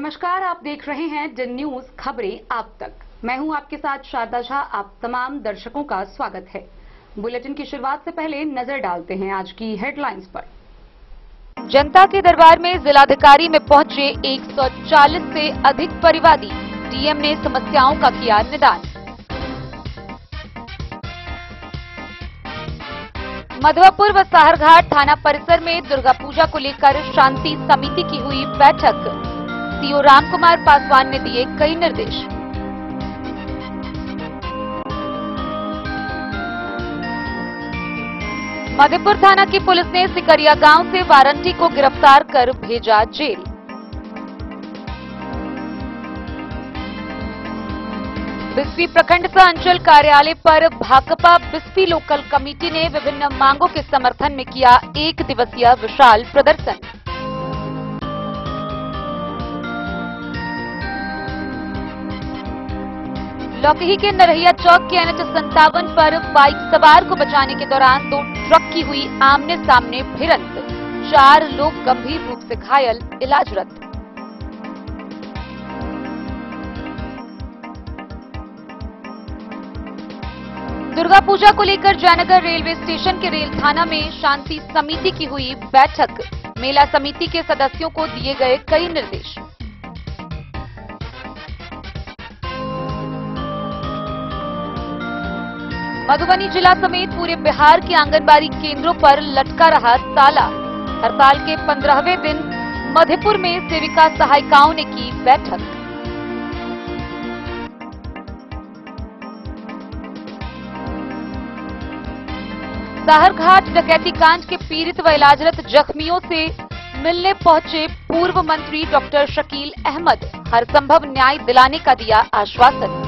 नमस्कार, आप देख रहे हैं जन न्यूज खबरें आप तक। मैं हूं आपके साथ शारदा झा। आप तमाम दर्शकों का स्वागत है। बुलेटिन की शुरुआत से पहले नजर डालते हैं आज की हेडलाइंस पर। जनता के दरबार में जिलाधिकारी में पहुंचे 140 से अधिक परिवादी। डीएम ने समस्याओं का किया निदान। मधवापुर व साहरघाट थाना परिसर में दुर्गा पूजा को लेकर शांति समिति की हुई बैठक। सीओ रामकुमार पासवान ने दिए कई निर्देश। मधेपुर थाना की पुलिस ने सिकरिया गांव से वारंटी को गिरफ्तार कर भेजा जेल। बिस्फी प्रखंड सह अंचल कार्यालय पर भाकपा बिस्फी लोकल कमेटी ने विभिन्न मांगों के समर्थन में किया एक दिवसीय विशाल प्रदर्शन। लौकही के नरहिया चौक के NH 57 पर बाइक सवार को बचाने के दौरान दो ट्रक की हुई आमने सामने भिड़ंत। 4 लोग गंभीर रूप से घायल, इलाजरत। दुर्गा पूजा को लेकर जयनगर रेलवे स्टेशन के रेल थाना में शांति समिति की हुई बैठक। मेला समिति के सदस्यों को दिए गए कई निर्देश। मधुबनी जिला समेत पूरे बिहार के आंगनबाड़ी केंद्रों पर लटका रहा ताला। हड़ताल के 15वें दिन मधेपुर में सेविका सहायिकाओं ने की बैठक। साहरघाट डकैती कांड के पीड़ित व इलाजरत जख्मियों से मिलने पहुंचे पूर्व मंत्री डॉक्टर शकील अहमद। हर संभव न्याय दिलाने का दिया आश्वासन।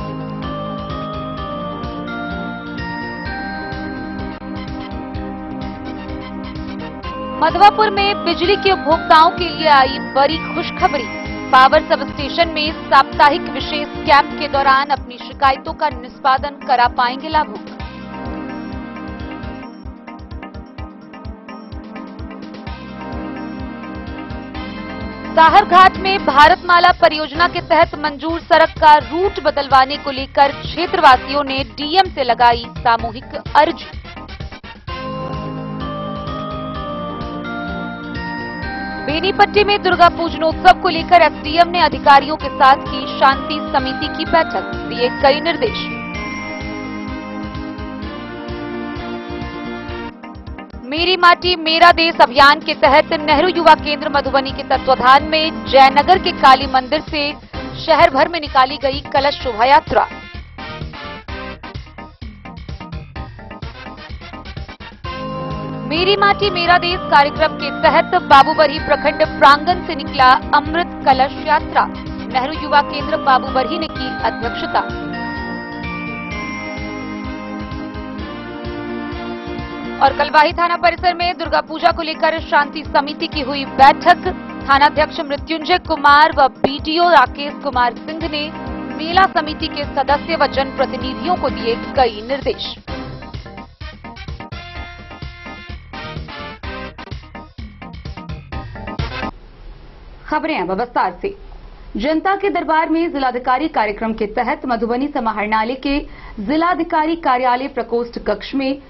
मधवापुर में बिजली के उपभोक्ताओं के लिए आई बड़ी खुशखबरी। पावर सब स्टेशन में साप्ताहिक विशेष कैंप के दौरान अपनी शिकायतों का निष्पादन करा पाएंगे लाभुक। साहरघाट में भारतमाला परियोजना के तहत मंजूर सड़क का रूट बदलवाने को लेकर क्षेत्रवासियों ने डीएम से लगाई सामूहिक अर्जी। बेनीपट्टी में दुर्गा पूजनोत्सव को लेकर एसडीएम ने अधिकारियों के साथ की शांति समिति की बैठक, दिए कई निर्देश। मेरी माटी मेरा देश अभियान के तहत नेहरू युवा केंद्र मधुबनी के तत्वाधान में जयनगर के काली मंदिर से शहर भर में निकाली गई कलश शोभा यात्रा। मेरी माटी मेरा देश कार्यक्रम के तहत बाबूबरही प्रखंड प्रांगण से निकला अमृत कलश यात्रा। नेहरू युवा केंद्र बाबूबरही ने की अध्यक्षता। और कलवाही थाना परिसर में दुर्गा पूजा को लेकर शांति समिति की हुई बैठक। थानाध्यक्ष मृत्युंजय कुमार व बीडीओ राकेश कुमार सिंह ने मेला समिति के सदस्य व जनप्रतिनिधियों को दिए कई निर्देश। खबरें अब विस्तार से। जनता के दरबार में जिलाधिकारी कार्यक्रम के तहत मधुबनी समाहरणालय के जिलाधिकारी कार्यालय प्रकोष्ठ कक्ष में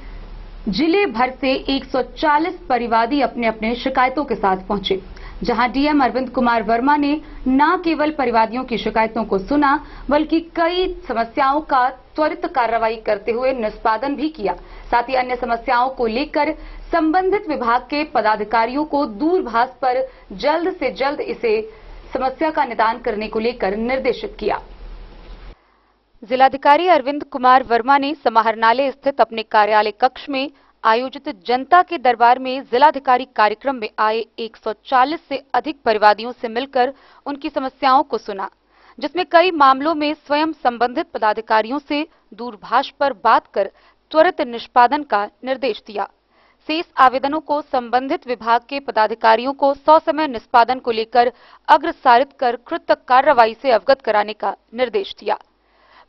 जिले भर से 140 परिवादी अपने अपने शिकायतों के साथ पहुंचे, जहां डीएम अरविंद कुमार वर्मा ने न केवल परिवादियों की शिकायतों को सुना बल्कि कई समस्याओं का त्वरित कार्रवाई करते हुए निष्पादन भी किया। साथ ही अन्य समस्याओं को लेकर संबंधित विभाग के पदाधिकारियों को दूरभाष पर जल्द से जल्द इसे समस्या का निदान करने को लेकर निर्देशित किया। जिलाधिकारी अरविंद कुमार वर्मा ने समाहरणालय स्थित अपने कार्यालय कक्ष में आयोजित जनता के दरबार में जिलाधिकारी कार्यक्रम में आए 140 से अधिक परिवादियों से मिलकर उनकी समस्याओं को सुना, जिसमें कई मामलों में स्वयं संबंधित पदाधिकारियों से दूरभाष पर बात कर त्वरित निष्पादन का निर्देश दिया। शेष आवेदनों को संबंधित विभाग के पदाधिकारियों को ससमय निष्पादन को लेकर अग्रसारित कर कृत कार्रवाई से अवगत कराने का निर्देश दिया।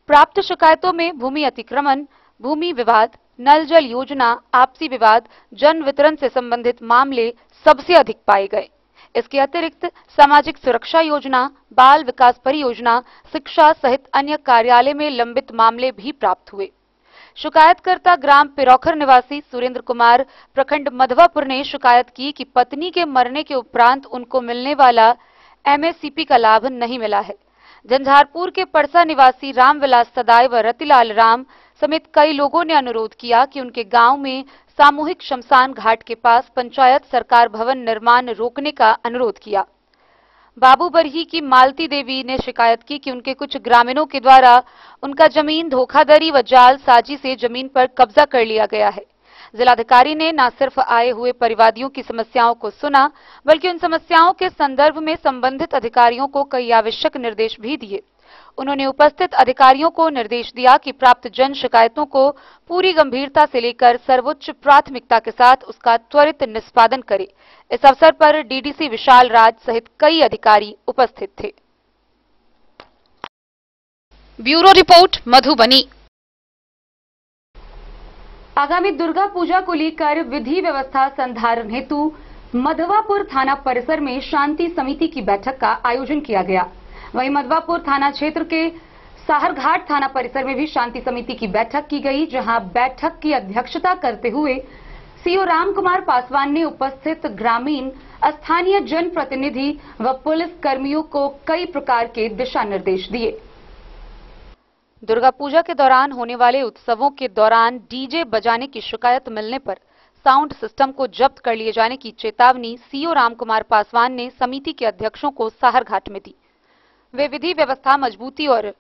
प्राप्त शिकायतों में भूमि अतिक्रमण, भूमि विवाद, नल जल योजना, आपसी विवाद, जन वितरण से संबंधित मामले सबसे अधिक पाए गए। इसके अतिरिक्त सामाजिक सुरक्षा योजना, बाल विकास परियोजना, शिक्षा सहित अन्य कार्यालय में लंबित मामले भी प्राप्त हुए। शिकायतकर्ता ग्राम पिरौखर निवासी सुरेंद्र कुमार प्रखंड मधवापुर ने शिकायत की कि पत्नी के मरने के उपरांत उनको मिलने वाला एमएससीपी का लाभ नहीं मिला है। झंझारपुर के पड़सा निवासी रामविलास सदाई व रतिलाल राम समेत कई लोगों ने अनुरोध किया कि उनके गांव में सामूहिक शमशान घाट के पास पंचायत सरकार भवन निर्माण रोकने का अनुरोध किया। बाबू बरही की मालती देवी ने शिकायत की कि उनके कुछ ग्रामीणों के द्वारा उनका जमीन धोखाधड़ी व जालसाजी से जमीन पर कब्जा कर लिया गया है। जिलाधिकारी ने न सिर्फ आए हुए परिवादियों की समस्याओं को सुना, बल्कि उन समस्याओं के संदर्भ में संबंधित अधिकारियों को कई आवश्यक निर्देश भी दिए। उन्होंने उपस्थित अधिकारियों को निर्देश दिया कि प्राप्त जन शिकायतों को पूरी गंभीरता से लेकर सर्वोच्च प्राथमिकता के साथ उसका त्वरित निष्पादन करे। इस अवसर पर डीडीसी विशाल राज सहित कई अधिकारी उपस्थित थे। Bureau report, Madhubani. आगामी दुर्गा पूजा को लेकर विधि व्यवस्था संधारण हेतु मधवापुर थाना परिसर में शांति समिति की बैठक का आयोजन किया गया। वहीं मधवापुर थाना क्षेत्र के साहरघाट थाना परिसर में भी शांति समिति की बैठक की गई, जहां बैठक की अध्यक्षता करते हुए सीओ राम कुमार पासवान ने उपस्थित ग्रामीण, स्थानीय जनप्रतिनिधि व पुलिस कर्मियों को कई प्रकार के दिशा निर्देश दिए। दुर्गा पूजा के दौरान होने वाले उत्सवों के दौरान डीजे बजाने की शिकायत मिलने पर साउंड सिस्टम को जब्त कर लिए जाने की चेतावनी सीओ राम कुमार पासवान ने समिति के अध्यक्षों को साहरघाट में दी। वे विधि व्यवस्था मजबूती और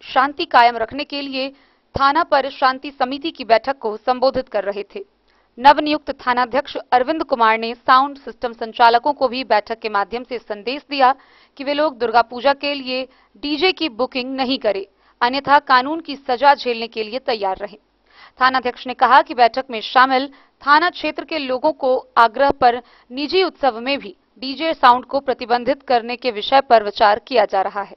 शांति कायम रखने के लिए थाना पर शांति समिति की बैठक को संबोधित कर रहे थे। नवनियुक्त थानाध्यक्ष अरविंद कुमार ने साउंड सिस्टम संचालकों को भी बैठक के माध्यम से संदेश दिया कि वे लोग दुर्गा पूजा के लिए डीजे की बुकिंग नहीं करें, अन्यथा कानून की सजा झेलने के लिए तैयार रहें। थानाध्यक्ष ने कहा कि बैठक में शामिल थाना क्षेत्र के लोगों को आग्रह पर निजी उत्सव में भी डीजे साउंड को प्रतिबंधित करने के विषय पर विचार किया जा रहा है।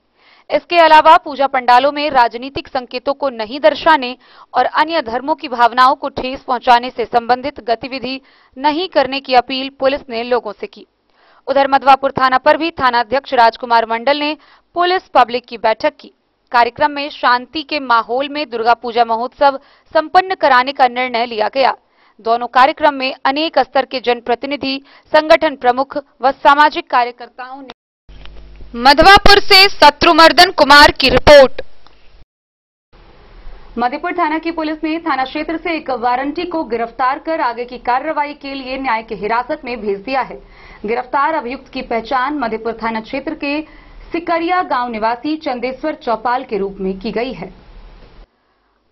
इसके अलावा पूजा पंडालों में राजनीतिक संकेतों को नहीं दर्शाने और अन्य धर्मों की भावनाओं को ठेस पहुंचाने से संबंधित गतिविधि नहीं करने की अपील पुलिस ने लोगों से की। उधर मधवापुर थाना पर भी थानाध्यक्ष राजकुमार मंडल ने पुलिस पब्लिक की बैठक की। कार्यक्रम में शांति के माहौल में दुर्गा पूजा महोत्सव संपन्न कराने का निर्णय लिया गया। दोनों कार्यक्रम में अनेक स्तर के जनप्रतिनिधि, संगठन प्रमुख व सामाजिक कार्यकर्ताओं ने। मधवापुर से शत्रुमर्दन कुमार की रिपोर्ट। मधेपुर थाना की पुलिस ने थाना क्षेत्र से एक वारंटी को गिरफ्तार कर आगे की कार्रवाई के लिए न्यायिक हिरासत में भेज दिया है। गिरफ्तार अभियुक्त की पहचान मधेपुर थाना क्षेत्र के सिकरिया गांव निवासी चंदेश्वर चौपाल के रूप में की गई है।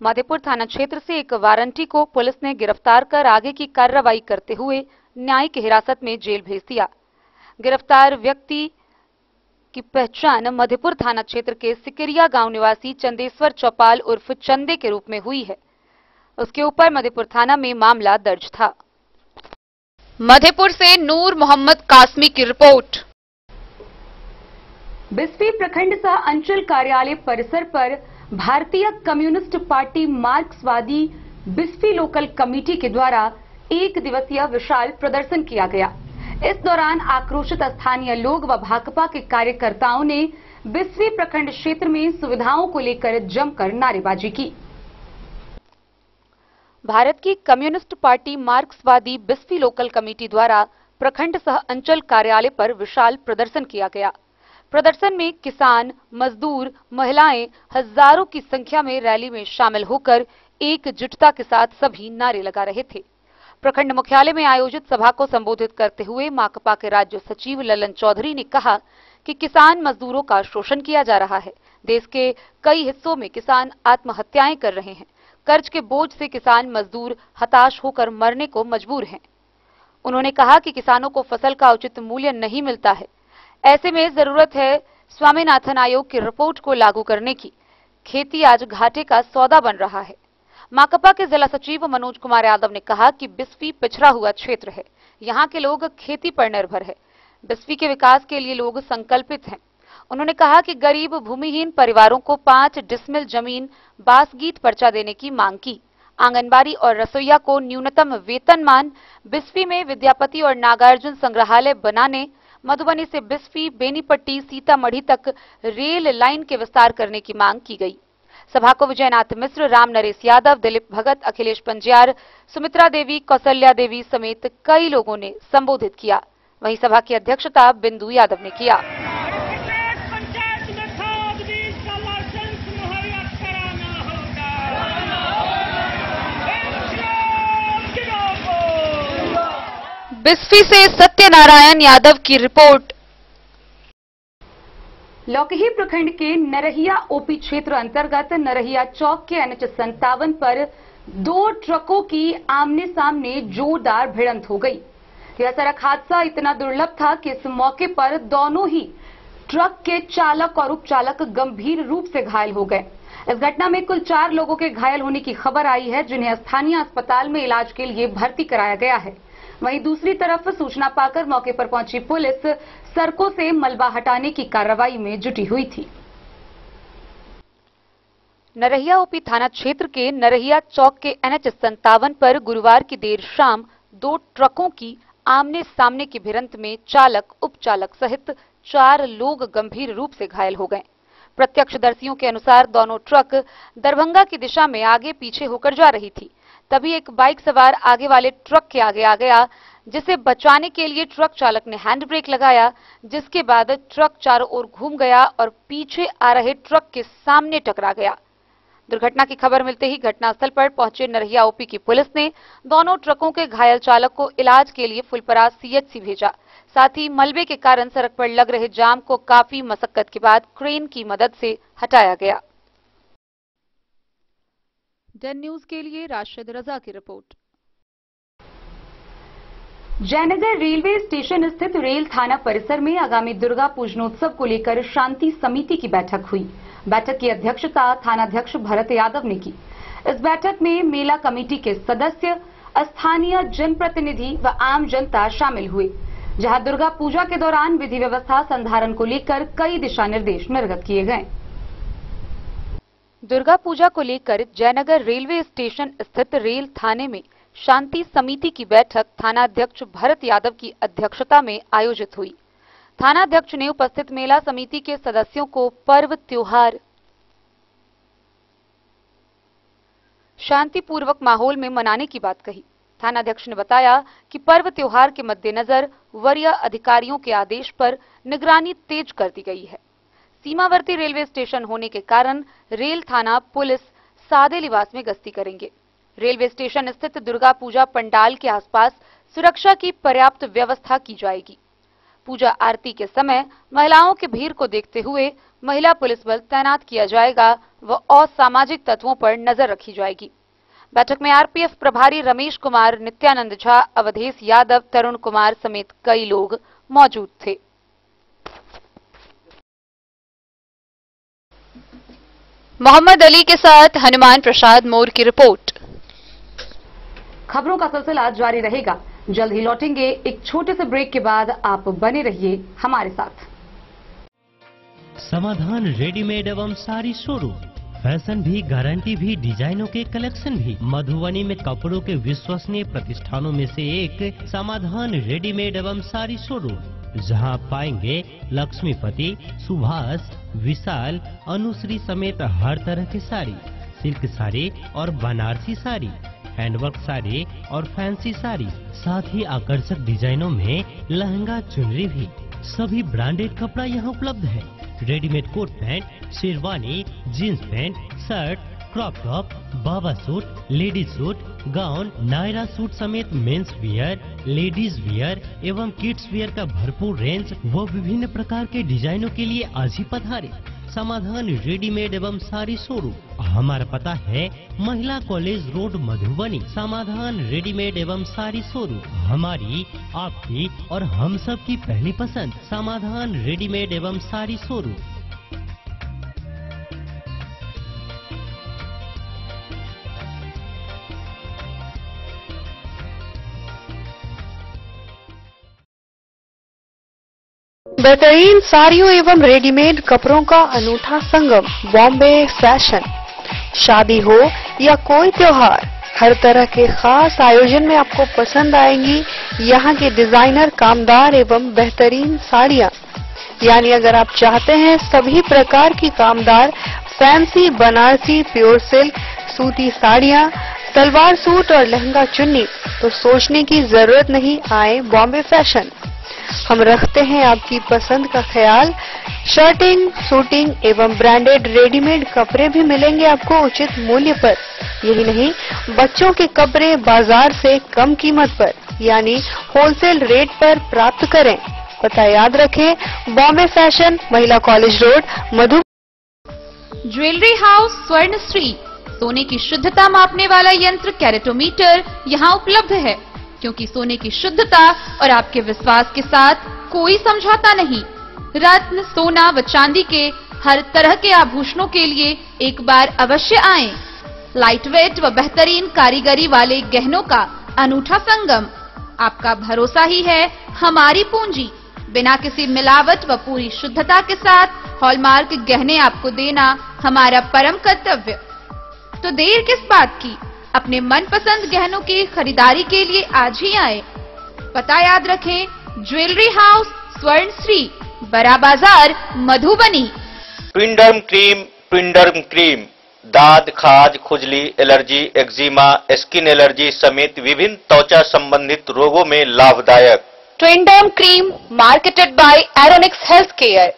मधेपुर थाना क्षेत्र से एक वारंटी को पुलिस ने गिरफ्तार कर आगे की कार्रवाई करते हुए न्यायिक हिरासत में जेल भेज दिया। गिरफ्तार व्यक्ति की पहचान मधेपुर थाना क्षेत्र के सिकरिया गांव निवासी चंदेश्वर चौपाल उर्फ चंदे के रूप में हुई है। उसके ऊपर मधेपुर थाना में मामला दर्ज था। मधेपुर से नूर मोहम्मद कासमी की रिपोर्ट। बिस्फी प्रखंड सह अंचल कार्यालय परिसर पर भारतीय कम्युनिस्ट पार्टी मार्क्सवादी बिस्फी लोकल कमेटी के द्वारा एक दिवसीय विशाल प्रदर्शन किया गया। इस दौरान आक्रोशित स्थानीय लोग व भाकपा के कार्यकर्ताओं ने बिस्फी प्रखंड क्षेत्र में सुविधाओं को लेकर जमकर नारेबाजी की। भारत की कम्युनिस्ट पार्टी मार्क्सवादी बिस्फी लोकल कमेटी द्वारा प्रखंड सह अंचल कार्यालय पर विशाल प्रदर्शन किया गया। प्रदर्शन में किसान, मजदूर, महिलाएं हजारों की संख्या में रैली में शामिल होकर एकजुटता के साथ सभी नारे लगा रहे थे। प्रखंड मुख्यालय में आयोजित सभा को संबोधित करते हुए माकपा के राज्य सचिव ललन चौधरी ने कहा कि किसान मजदूरों का शोषण किया जा रहा है। देश के कई हिस्सों में किसान आत्महत्याएं कर रहे हैं। कर्ज के बोझ से किसान मजदूर हताश होकर मरने को मजबूर हैं। उन्होंने कहा कि किसानों को फसल का उचित मूल्य नहीं मिलता है। ऐसे में जरूरत है स्वामीनाथन आयोग की रिपोर्ट को लागू करने की। खेती आज घाटे का सौदा बन रहा है। माकपा के जिला सचिव मनोज कुमार यादव ने कहा कि बिस्फी पिछड़ा हुआ क्षेत्र है। यहाँ के लोग खेती पर निर्भर है। बिस्फी के विकास के लिए लोग संकल्पित हैं। उन्होंने कहा कि गरीब भूमिहीन परिवारों को 5 डिसमिल जमीन बासगीत पर्चा देने की मांग की। आंगनबाड़ी और रसोईया को न्यूनतम वेतनमान, बिस्फी में विद्यापति और नागार्जुन संग्रहालय बनाने, मधुबनी से बिस्फी, बेनीपट्टी, सीतामढ़ी तक रेल लाइन के विस्तार करने की मांग की गई। सभा को विजयनाथ मिश्र, राम नरेश यादव, दिलीप भगत, अखिलेश पंजियार, सुमित्रा देवी, कौशल्या देवी समेत कई लोगों ने संबोधित किया। वहीं सभा की अध्यक्षता बिंदु यादव ने किया। बिस्फी से सत्यनारायण यादव की रिपोर्ट। लौकही प्रखंड के नरहिया ओपी क्षेत्र अंतर्गत नरहिया चौक के NH 57 पर 2 ट्रकों की आमने सामने जोरदार भिड़ंत हो गई। यह सड़क हादसा इतना दुर्लभ था कि इस मौके पर दोनों ही ट्रक के चालक और उपचालक गंभीर रूप से घायल हो गए। इस घटना में कुल 4 लोगों के घायल होने की खबर आई है, जिन्हें स्थानीय अस्पताल में इलाज के लिए भर्ती कराया गया है। वहीं दूसरी तरफ सूचना पाकर मौके पर पहुंची पुलिस सड़कों से मलबा हटाने की कार्रवाई में जुटी हुई थी। नरहिया ओपी थाना क्षेत्र के नरहिया चौक के NH 57 पर गुरुवार की देर शाम 2 ट्रकों की आमने सामने की भिड़ंत में चालक, उपचालक सहित 4 लोग गंभीर रूप से घायल हो गए। प्रत्यक्षदर्शियों के अनुसार दोनों ट्रक दरभंगा की दिशा में आगे पीछे होकर जा रही थी। तभी एक बाइक सवार आगे वाले ट्रक के आगे आ गया, जिसे बचाने के लिए ट्रक चालक ने हैंड ब्रेक लगाया, जिसके बाद ट्रक चारों ओर घूम गया और पीछे आ रहे ट्रक के सामने टकरा गया। दुर्घटना की खबर मिलते ही घटनास्थल पर पहुंचे नरहिया ओपी की पुलिस ने दोनों ट्रकों के घायल चालक को इलाज के लिए फुलपरास CHC भेजा। साथ ही मलबे के कारण सड़क पर लग रहे जाम को काफी मशक्कत के बाद क्रेन की मदद से हटाया गया। डन न्यूज के लिए राशिद रजा की रिपोर्ट। जयनगर रेलवे स्टेशन स्थित रेल थाना परिसर में आगामी दुर्गा पूजनोत्सव को लेकर शांति समिति की बैठक हुई। बैठक की अध्यक्षता थानाध्यक्ष भरत यादव ने की। इस बैठक में मेला कमेटी के सदस्य, स्थानीय जनप्रतिनिधि व आम जनता शामिल हुए, जहां दुर्गा पूजा के दौरान विधि व्यवस्था संधारण को लेकर कई दिशा निर्देश निर्गत किए गए। दुर्गा पूजा को लेकर जयनगर रेलवे स्टेशन स्थित रेल थाने में शांति समिति की बैठक थानाध्यक्ष भरत यादव की अध्यक्षता में आयोजित हुई। थानाध्यक्ष ने उपस्थित मेला समिति के सदस्यों को पर्व त्योहार शांतिपूर्वक माहौल में मनाने की बात कही। थानाध्यक्ष ने बताया कि पर्व त्योहार के मद्देनजर वरीय अधिकारियों के आदेश पर निगरानी तेज कर दी गई है। सीमावर्ती रेलवे स्टेशन होने के कारण रेल थाना पुलिस सादे लिबास में गश्ती करेंगे। रेलवे स्टेशन स्थित दुर्गा पूजा पंडाल के आसपास सुरक्षा की पर्याप्त व्यवस्था की जाएगी। पूजा आरती के समय महिलाओं की भीड़ को देखते हुए महिला पुलिस बल तैनात किया जाएगा व असामाजिक तत्वों पर नजर रखी जाएगी। बैठक में RPF प्रभारी रमेश कुमार, नित्यानंद झा, अवधेश यादव, तरुण कुमार समेत कई लोग मौजूद थे। मोहम्मद अली के साथ हनुमान प्रसाद मोर की रिपोर्ट। खबरों का सिलसिला जारी रहेगा, जल्द ही लौटेंगे। एक छोटे से ब्रेक के बाद आप बने रहिए हमारे साथ। समाधान रेडीमेड एवं साड़ी शोरूम, फैशन भी, गारंटी भी, डिजाइनों के कलेक्शन भी। मधुबनी में कपड़ों के विश्वसनीय प्रतिष्ठानों में से एक समाधान रेडीमेड एवं साड़ी शोरूम, जहां आप पाएंगे लक्ष्मीपति, सुभाष, विशाल, अनुश्री समेत हर तरह की साड़ी, सिल्क साड़ी और बनारसी साड़ी, हैंडवर्क साड़ी और फैंसी साड़ी, साथ ही आकर्षक डिजाइनों में लहंगा, चुनरी भी। सभी ब्रांडेड कपड़ा यहाँ उपलब्ध है। Readymade coat pant, sherwani, jeans pant, shirt, crop top, बाबा suit, ladies suit, gown, Naira suit समेत मेंस वियर, लेडीज वियर एवं किड्स वियर का भरपूर रेंज व विभिन्न प्रकार के डिजाइनों के लिए आज ही पधारे। समाधान रेडीमेड एवं साड़ी शोरूम। हमारा पता है महिला कॉलेज रोड, मधुबनी। समाधान रेडीमेड एवं साड़ी शोरूम हमारी, आपकी और हम सब की पहली पसंद। समाधान रेडीमेड एवं साड़ी शोरूम। बेहतरीन साड़ियों एवं रेडीमेड कपड़ों का अनूठा संगम, बॉम्बे फैशन। शादी हो या कोई त्योहार, हर तरह के खास आयोजन में आपको पसंद आएंगी यहाँ के डिजाइनर, कामदार एवं बेहतरीन साड़ियाँ। यानी अगर आप चाहते हैं सभी प्रकार की कामदार, फैंसी, बनारसी, प्योर सिल्क, सूती साड़ियाँ, सलवार सूट और लहंगा चुन्नी, तो सोचने की जरूरत नहीं, आए बॉम्बे फैशन। हम रखते हैं आपकी पसंद का ख्याल। शर्टिंग, सूटिंग एवं ब्रांडेड रेडीमेड कपड़े भी मिलेंगे आपको उचित मूल्य पर। यही नहीं, बच्चों के कपड़े बाजार से कम कीमत पर यानी होलसेल रेट पर प्राप्त करें। पता याद रखें, बॉम्बे फैशन, महिला कॉलेज रोड, मधु। ज्वेलरी हाउस स्वर्णश्री, सोने की शुद्धता मापने वाला यंत्र कैरेटोमीटर यहाँ उपलब्ध है, क्योंकि सोने की शुद्धता और आपके विश्वास के साथ कोई समझौता नहीं। रत्न, सोना व चांदी के हर तरह के आभूषणों के लिए एक बार अवश्य आएं। लाइट वेट व बेहतरीन कारीगरी वाले गहनों का अनूठा संगम। आपका भरोसा ही है हमारी पूंजी। बिना किसी मिलावट व पूरी शुद्धता के साथ हॉलमार्क गहने आपको देना हमारा परम कर्तव्य। तो देर किस बात की, अपने मनपसंद गहनों की खरीदारी के लिए आज ही आए। पता याद रखें, ज्वेलरी हाउस स्वर्णश्री, बड़ा बाजार, मधुबनी। ट्विंडर्म क्रीम दाद, खाज, खुजली, एलर्जी, एक्जिमा, स्किन एलर्जी समेत विभिन्न त्वचा संबंधित रोगों में लाभदायक। Twinderm cream marketed by Aeronix health care.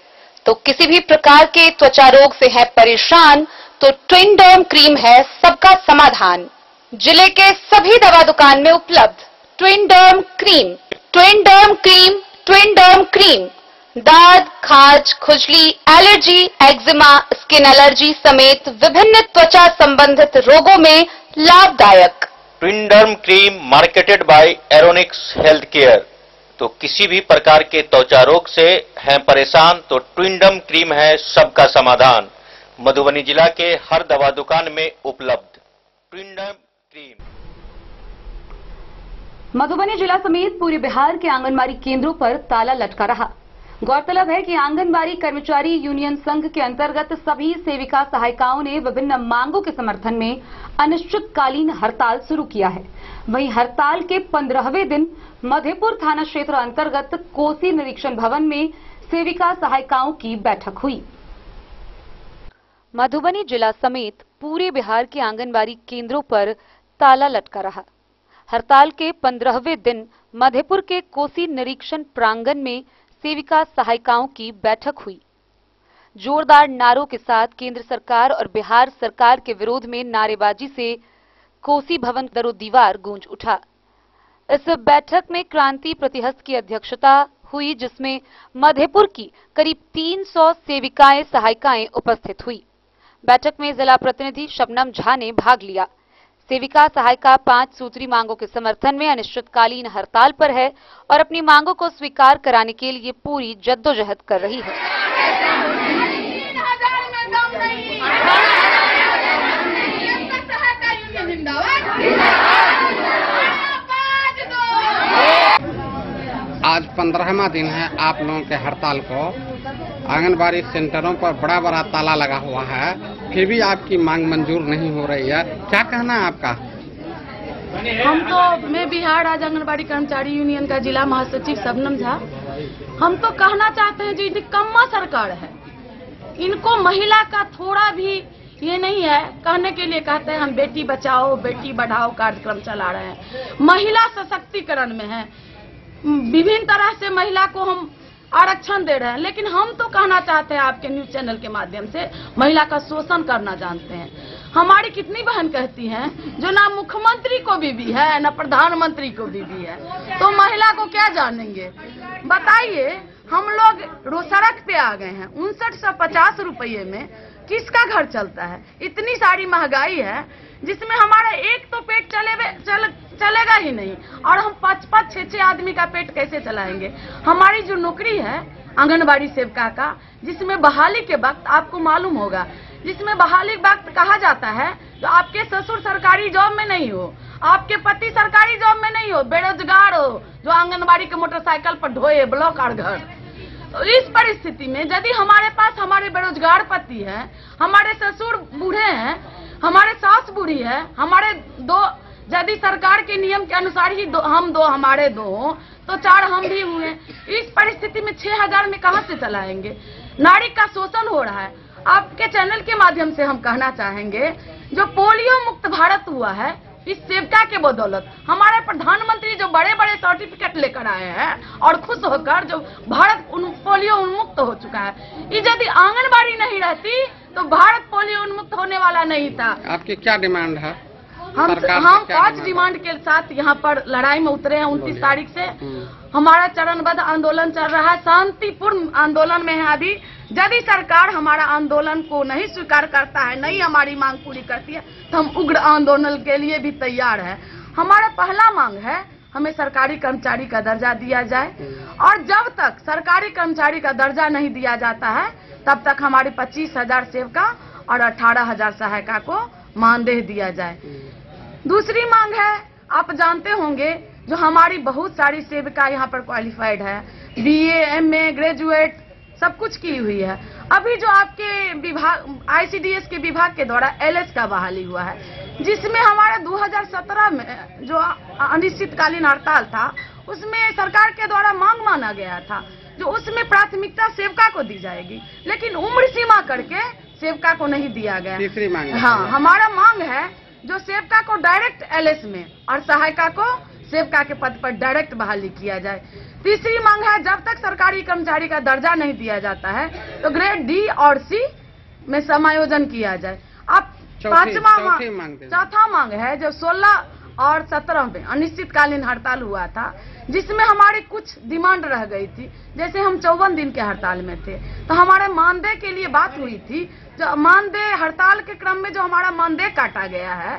तो किसी भी प्रकार के त्वचा रोग से है परेशान तो ट्विंडर्म क्रीम है सबका समाधान। जिले के सभी दवा दुकान में उपलब्ध ट्विंडर्म क्रीम। ट्विंडर्म क्रीम, ट्विंडर्म क्रीम दाद, खाज, खुजली, एलर्जी, एक्जिमा, स्किन एलर्जी समेत विभिन्न त्वचा संबंधित रोगों में लाभदायक। Twinderm cream marketed by Aeronix health care. तो किसी भी प्रकार के त्वचा रोग से हैं परेशान तो ट्विंडर्म क्रीम है सबका समाधान। मधुबनी जिला के हर दवा दुकान में उपलब्ध ट्विंडर्म क्रीम। मधुबनी जिला समेत पूरे बिहार के आंगनबाड़ी केंद्रों पर ताला लटका रहा। गौरतलब है कि आंगनबाड़ी कर्मचारी यूनियन संघ के अंतर्गत सभी सेविका सहायिकाओं ने विभिन्न मांगों के समर्थन में अनिश्चितकालीन हड़ताल शुरू किया है। वहीं हड़ताल के 15वें दिन मधेपुर थाना क्षेत्र अंतर्गत कोसी निरीक्षण भवन में सेविका सहायिकाओं की बैठक हुई। मधुबनी जिला समेत पूरे बिहार के आंगनबाड़ी केंद्रों पर ताला लटका रहा। हड़ताल के 15वें दिन मधेपुर के कोसी निरीक्षण प्रांगण में सेविका सहायिकाओं की बैठक हुई। जोरदार नारों के साथ केंद्र सरकार और बिहार सरकार के विरोध में नारेबाजी से कोसी भवन दरो दीवार गूंज उठा। इस बैठक में क्रांति प्रतिहस्त की अध्यक्षता हुई, जिसमें मधेपुर की करीब 300 सेविकाएं सहायिकाएं उपस्थित हुई। बैठक में जिला प्रतिनिधि शबनम झा ने भाग लिया। सेविका सहायिका 5 सूत्री मांगों के समर्थन में अनिश्चितकालीन हड़ताल पर है और अपनी मांगों को स्वीकार कराने के लिए पूरी जद्दोजहद कर रही है। आज 15वां दिन है आप लोगों के हड़ताल को। आंगनबाड़ी सेंटरों पर बड़ा बड़ा ताला लगा हुआ है, फिर भी आपकी मांग मंजूर नहीं हो रही है। क्या कहना है आपका? मैं बिहार राज्य आंगनबाड़ी कर्मचारी यूनियन का जिला महासचिव शबनम झा। हम तो कहना चाहते हैं जो निकम्मा सरकार है, इनको महिला का थोड़ा भी ये नहीं है। कहने के लिए कहते हैं हम बेटी बचाओ बेटी बढ़ाओ कार्यक्रम चला रहे हैं, महिला सशक्तिकरण में है, विभिन्न तरह से महिला को हम आरक्षण दे रहे हैं। लेकिन हम तो कहना चाहते हैं आपके न्यूज चैनल के माध्यम से, महिला का शोषण करना जानते हैं। हमारी कितनी बहन कहती हैं जो ना मुख्यमंत्री को भी है ना प्रधानमंत्री को भी है, तो महिला को क्या जानेंगे? बताइए, हम लोग सड़क पे आ गए हैं। 5950 रुपये में किसका घर चलता है? इतनी सारी महंगाई है जिसमें हमारा एक तो पेट चलेगा ही नहीं, और हम 5-5, 6-6 आदमी का पेट कैसे चलाएंगे? हमारी जो नौकरी है आंगनबाड़ी सेविका का, जिसमें बहाली के वक्त आपको मालूम होगा, जिसमें बहाली वक्त कहा जाता है तो आपके ससुर सरकारी जॉब में नहीं हो, आपके पति सरकारी जॉब में नहीं हो, बेरोजगार हो, जो आंगनबाड़ी के मोटरसाइकिल पर ढोए ब्लॉक और घर। तो इस परिस्थिति में यदि हमारे पास हमारे बेरोजगार पति हैं, हमारे ससुर बूढ़े हैं, हमारे सास बूढ़ी है, हमारे 2 यदि सरकार के नियम के अनुसार ही हम दो हमारे दो तो 4 हम भी हुए। इस परिस्थिति में 6000 में कहां से चलाएंगे? नारी का शोषण हो रहा है। आपके चैनल के माध्यम से हम कहना चाहेंगे, जो पोलियो मुक्त भारत हुआ है इस सेविका के बदौलत, हमारे प्रधानमंत्री जो बड़े बड़े सर्टिफिकेट लेकर आए हैं और खुश होकर जो भारत पोलियो उन्मुक्त हो चुका है, यदि आंगनबाड़ी नहीं रहती तो भारत पोलियो उन्मुक्त होने वाला नहीं था। आपकी क्या डिमांड है? हम 5 डिमांड के साथ यहाँ पर लड़ाई में उतरे हैं। 29 तारीख से हमारा चरणबद्ध आंदोलन चल रहा है, शांतिपूर्ण आंदोलन में है अभी। यदि सरकार हमारा आंदोलन को नहीं स्वीकार करता है, नहीं हमारी मांग पूरी करती है, तो हम उग्र आंदोलन के लिए भी तैयार है। हमारा पहला मांग है, हमें सरकारी कर्मचारी का दर्जा दिया जाए, और जब तक सरकारी कर्मचारी का दर्जा नहीं दिया जाता है तब तक हमारी 25,000 सेविका और 18,000 सहायिका को मानदेय दिया जाए। दूसरी मांग है, आप जानते होंगे जो हमारी बहुत सारी सेविका यहाँ पर क्वालिफाइड है, BA, MA, ग्रेजुएट सब कुछ की हुई है। अभी जो आपके विभाग ICDS के विभाग के द्वारा LS का बहाली हुआ है, जिसमें हमारा 2017 में जो अनिश्चितकालीन हड़ताल था उसमें सरकार के द्वारा मांग माना गया था जो उसमें प्राथमिकता सेविका को दी जाएगी, लेकिन उम्र सीमा करके सेविका को नहीं दिया गया। तीसरी मांग, हाँ, हमारा मांग है जो सेविका को डायरेक्ट LS में और सहायिका को सेविका के पद पर डायरेक्ट बहाली किया जाए। तीसरी मांग है, जब तक सरकारी कर्मचारी का दर्जा नहीं दिया जाता है तो ग्रेड D और C में समायोजन किया जाए। अब चौथा मांग है जो 16 और 17 में अनिश्चितकालीन हड़ताल हुआ था, जिसमें हमारी कुछ डिमांड रह गई थी। जैसे हम 54 दिन के हड़ताल में थे तो हमारे मानदेय के लिए बात हुई थी। जो मानदेय हड़ताल के क्रम में जो हमारा मानदेय काटा गया है,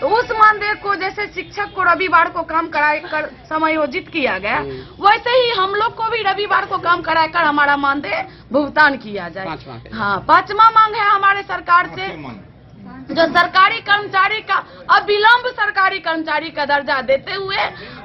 तो उस मानदेय को जैसे शिक्षक को रविवार को काम कराकर समायोजित किया गया, वैसे ही हम लोग को भी रविवार को काम कराकर हमारा मानदेय भुगतान किया जाए। हाँ, 5वां मांग है हमारे सरकार से, जो सरकारी कर्मचारी का अविलंब सरकारी कर्मचारी का दर्जा देते हुए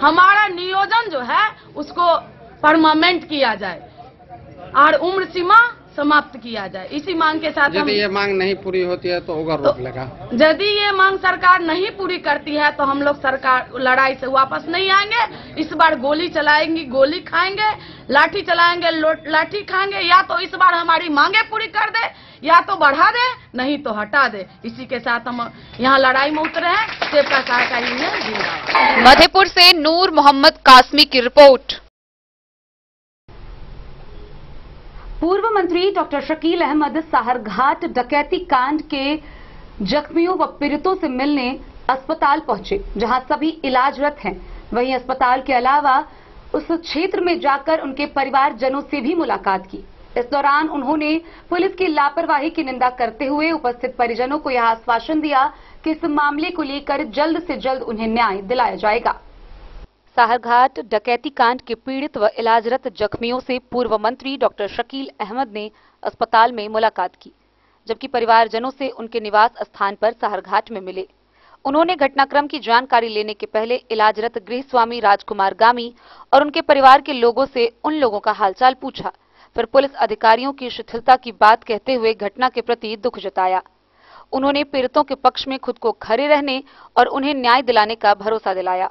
हमारा नियोजन जो है उसको परमानेंट किया जाए और उम्र सीमा समाप्त किया जाए। इसी मांग के साथ यदि ये मांग नहीं पूरी होती है तो उग्र रूप लेगा। यदि ये मांग सरकार नहीं पूरी करती है तो हम लोग सरकार लड़ाई से वापस नहीं आएंगे। इस बार गोली चलाएंगे, गोली खाएंगे, लाठी चलाएंगे, लाठी खाएंगे। या तो इस बार हमारी मांगे पूरी कर दे, या तो बढ़ा दे, नहीं तो हटा दे। इसी के साथ हम यहाँ लड़ाई में उतरे हैं। सेविका सहायिका यूनियन जिंदाबाद। मधेपुर से नूर मोहम्मद कासमी की रिपोर्ट। पूर्व मंत्री डॉक्टर शकील अहमद साहरघाट डकैती कांड के जख्मियों व पीड़ितों से मिलने अस्पताल पहुंचे, जहां सभी इलाजरत हैं। वहीं अस्पताल के अलावा उस क्षेत्र में जाकर उनके परिवारजनों से भी मुलाकात की। इस दौरान उन्होंने पुलिस की लापरवाही की निंदा करते हुए उपस्थित परिजनों को यह आश्वासन दिया कि इस मामले को लेकर जल्द से जल्द उन्हें न्याय दिलाया जाएगा। साहरघाट डकैती कांड के पीड़ित व इलाजरत जख्मियों से पूर्व मंत्री डॉक्टर शकील अहमद ने अस्पताल में मुलाकात की, जबकि परिवारजनों से उनके निवास स्थान पर साहरघाट में मिले। उन्होंने घटनाक्रम की जानकारी लेने के पहले इलाजरत गृह स्वामी राजकुमार गामी और उनके परिवार के लोगों से उन लोगों का हालचाल पूछा। फिर पुलिस अधिकारियों की शिथिलता की बात कहते हुए घटना के प्रति दुख जताया। उन्होंने पीड़ितों के पक्ष में खुद को खड़े रहने और उन्हें न्याय दिलाने का भरोसा दिलाया।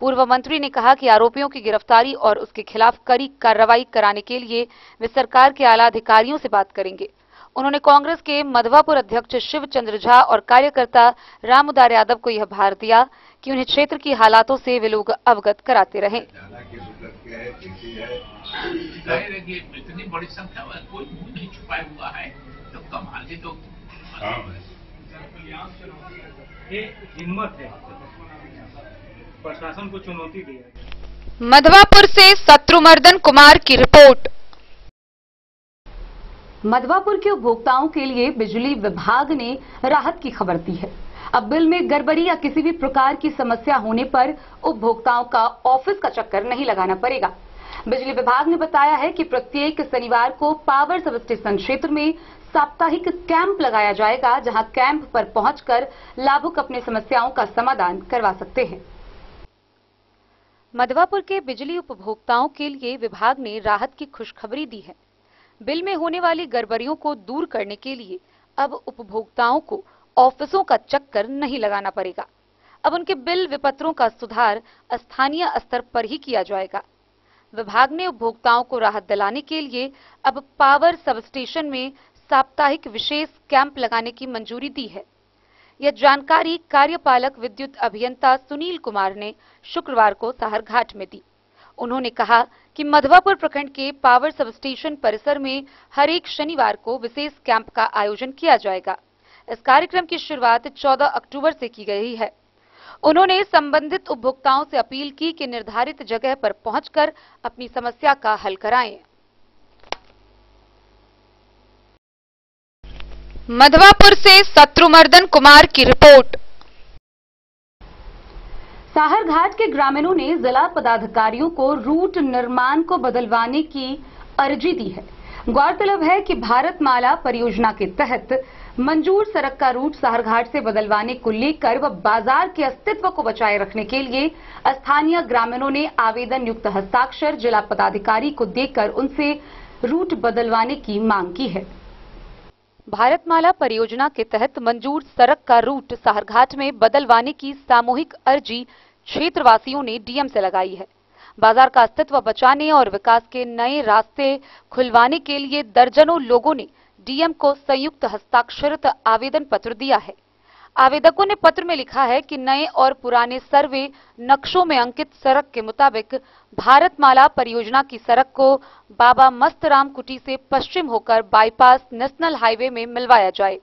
पूर्व मंत्री ने कहा कि आरोपियों की गिरफ्तारी और उसके खिलाफ कड़ी कार्रवाई कराने के लिए वे सरकार के आला अधिकारियों से बात करेंगे। उन्होंने कांग्रेस के मधवापुर अध्यक्ष शिव चंद्र झा और कार्यकर्ता रामउदार यादव को यह भार दिया कि उन्हें क्षेत्र की हालातों से वे लोग अवगत कराते रहें। इतनी बड़ी संख्या में कोई मुंह नहीं छुपाया हुआ है, तो कमाल है। तो ये हिम्मत है, प्रशासन को चुनौती दी है। मधवापुर से शत्रुमर्दन कुमार की रिपोर्ट। मधवापुर के उपभोक्ताओं के लिए बिजली विभाग ने राहत की खबर दी है। अब बिल में गड़बड़ी या किसी भी प्रकार की समस्या होने पर उपभोक्ताओं का ऑफिस का चक्कर नहीं लगाना पड़ेगा। बिजली विभाग ने बताया है कि प्रत्येक शनिवार को पावर सब स्टेशन क्षेत्र में साप्ताहिक कैंप लगाया जाएगा, जहां कैंप पर पहुंचकर लाभुक अपनी समस्याओं का समाधान करवा सकते हैं। मधवापुर के बिजली उपभोक्ताओं के लिए विभाग ने राहत की खुशखबरी दी है। बिल में होने वाली गड़बड़ियों को दूर करने के लिए अब उपभोक्ताओं को ऑफिसों का चक्कर नहीं लगाना पड़ेगा। अब उनके बिल विपत्रों का सुधार स्थानीय स्तर पर ही किया जाएगा। विभाग ने उपभोक्ताओं को राहत दिलाने के लिए अब पावर सबस्टेशन में साप्ताहिक विशेष कैंप लगाने की मंजूरी दी है। यह जानकारी कार्यपालक विद्युत अभियंता सुनील कुमार ने शुक्रवार को साहरघाट में दी। उन्होंने कहा कि मधवापुर प्रखंड के पावर सबस्टेशन परिसर में हर एक शनिवार को विशेष कैंप का आयोजन किया जाएगा। इस कार्यक्रम की शुरुआत 14 अक्टूबर से की गई है। उन्होंने संबंधित उपभोक्ताओं से अपील की कि निर्धारित जगह पर पहुंचकर अपनी समस्या का हल कराएं। मधवापुर से शत्रुमर्दन कुमार की रिपोर्ट। साहरघाट के ग्रामीणों ने जिला पदाधिकारियों को रूट निर्माण को बदलवाने की अर्जी दी है। गौरतलब है कि भारतमाला परियोजना के तहत मंजूर सड़क का रूट साहरघाट से बदलवाने को लेकर व बाजार के अस्तित्व को बचाए रखने के लिए स्थानीय ग्रामीणों ने आवेदन युक्त हस्ताक्षर जिला पदाधिकारी को देकर उनसे रूट बदलवाने की मांग की है। भारतमाला परियोजना के तहत मंजूर सड़क का रूट साहरघाट में बदलवाने की सामूहिक अर्जी क्षेत्रवासियों ने डीएम से लगाई है। बाजार का अस्तित्व बचाने और विकास के नए रास्ते खुलवाने के लिए दर्जनों लोगों ने डीएम को संयुक्त हस्ताक्षरित आवेदन पत्र दिया है। आवेदकों ने पत्र में लिखा है कि नए और पुराने सर्वे नक्शों में अंकित सड़क के मुताबिक भारतमाला परियोजना की सड़क को बाबा मस्तराम कुटी से पश्चिम होकर बाईपास नेशनल हाईवे में मिलवाया जाए।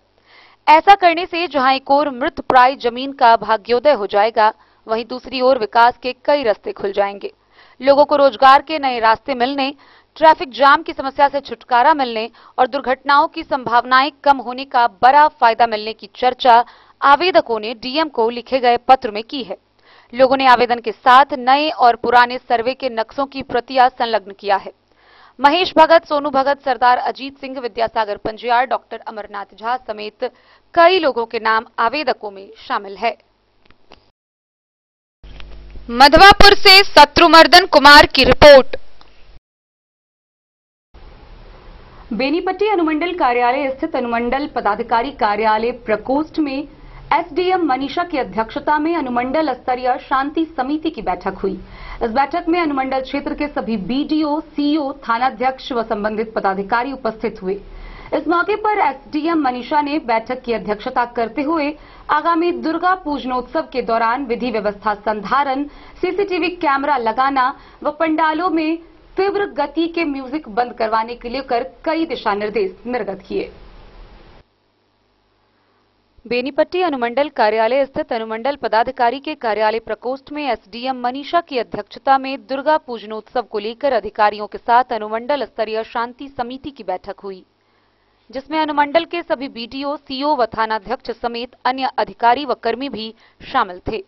ऐसा करने से जहां एक ओर मृत प्राय जमीन का भाग्योदय हो जाएगा, वहीं दूसरी ओर विकास के कई रास्ते खुल जाएंगे। लोगों को रोजगार के नए रास्ते मिलने, ट्रैफिक जाम की समस्या से छुटकारा मिलने और दुर्घटनाओं की संभावनाएं कम होने का बड़ा फायदा मिलने की चर्चा आवेदकों ने डीएम को लिखे गए पत्र में की है। लोगों ने आवेदन के साथ नए और पुराने सर्वे के नक्शों की प्रतियां संलग्न किया है। महेश भगत, सोनू भगत, सरदार अजीत सिंह, विद्यासागर पंजियार, डॉक्टर अमरनाथ झा समेत कई लोगों के नाम आवेदकों में शामिल है। मधवापुर से शत्रुमर्दन कुमार की रिपोर्ट। बेनीपट्टी अनुमंडल कार्यालय स्थित अनुमंडल पदाधिकारी कार्यालय प्रकोष्ठ में एसडीएम मनीषा की अध्यक्षता में अनुमंडल स्तरीय शांति समिति की बैठक हुई। इस बैठक में अनुमंडल क्षेत्र के सभी बीडीओ, सीओ, थानाध्यक्ष व संबंधित पदाधिकारी उपस्थित हुए। इस मौके पर एसडीएम मनीषा ने बैठक की अध्यक्षता करते हुए आगामी दुर्गा पूजनोत्सव के दौरान विधि व्यवस्था संधारण, सीसीटीवी कैमरा लगाना व पंडालों में तीव्र गति के म्यूजिक बंद करवाने के लेकर कई दिशा निर्देश निर्गत किए। बेनीपट्टी अनुमंडल कार्यालय स्थित अनुमंडल पदाधिकारी के कार्यालय प्रकोष्ठ में एसडीएम मनीषा की अध्यक्षता में दुर्गा पूजनोत्सव को लेकर अधिकारियों के साथ अनुमंडल स्तरीय शांति समिति की बैठक हुई, जिसमें अनुमंडल के सभी बीडीओ, सीओ व थानाध्यक्ष समेत अन्य अधिकारी व कर्मी भी शामिल थे।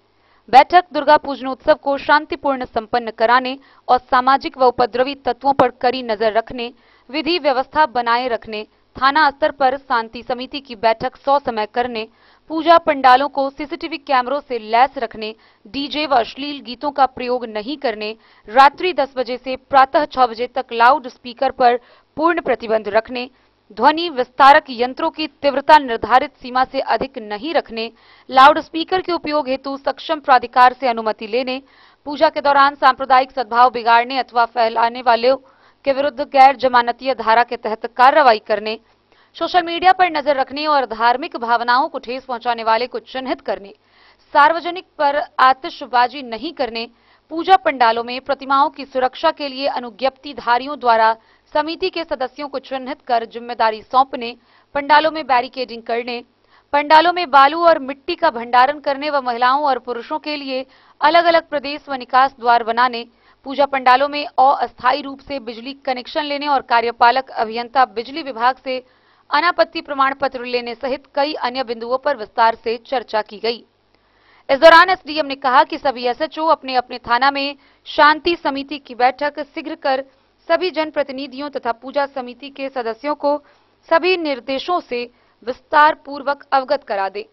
बैठक दुर्गा पूजनोत्सव को शांतिपूर्ण संपन्न कराने और सामाजिक व उपद्रवी तत्वों पर कड़ी नजर रखने, विधि व्यवस्था बनाए रखने, थाना स्तर पर शांति समिति की बैठक 100 समय करने, पूजा पंडालों को सीसीटीवी कैमरों से लैस रखने, डीजे व अश्लील गीतों का प्रयोग नहीं करने, रात्रि 10 बजे से प्रातः 6 बजे तक लाउड स्पीकर पर पूर्ण प्रतिबंध रखने, ध्वनि विस्तारक यंत्रों की तीव्रता निर्धारित सीमा से अधिक नहीं रखने, लाउड स्पीकर के उपयोग हेतु सक्षम प्राधिकार से अनुमति लेने, पूजा के दौरान सांप्रदायिक सद्भाव बिगाड़ने अथवा फैलाने वालों के विरुद्ध गैर जमानतीय धारा के तहत कार्रवाई करने, सोशल मीडिया पर नजर रखने और धार्मिक भावनाओं को ठेस पहुंचाने वाले को चिन्हित करने, सार्वजनिक पर आतिशबाजी नहीं करने, पूजा पंडालों में प्रतिमाओं की सुरक्षा के लिए अनुज्ञप्तिधारियों द्वारा समिति के सदस्यों को चिन्हित कर जिम्मेदारी सौंपने, पंडालों में बैरिकेडिंग करने, पंडालों में बालू और मिट्टी का भंडारण करने व महिलाओं और पुरुषों के लिए अलग अलग प्रवेश व निकास द्वार बनाने, पूजा पंडालों में अस्थायी रूप से बिजली कनेक्शन लेने और कार्यपालक अभियंता बिजली विभाग से अनापत्ति प्रमाण पत्र लेने सहित कई अन्य बिंदुओं पर विस्तार से चर्चा की गई। इस दौरान एसडीएम ने कहा कि सभी एसएचओ अपने अपने थाना में शांति समिति की बैठक शीघ्र कर सभी जनप्रतिनिधियों तथा पूजा समिति के सदस्यों को सभी निर्देशों से विस्तार पूर्वक अवगत करा दे।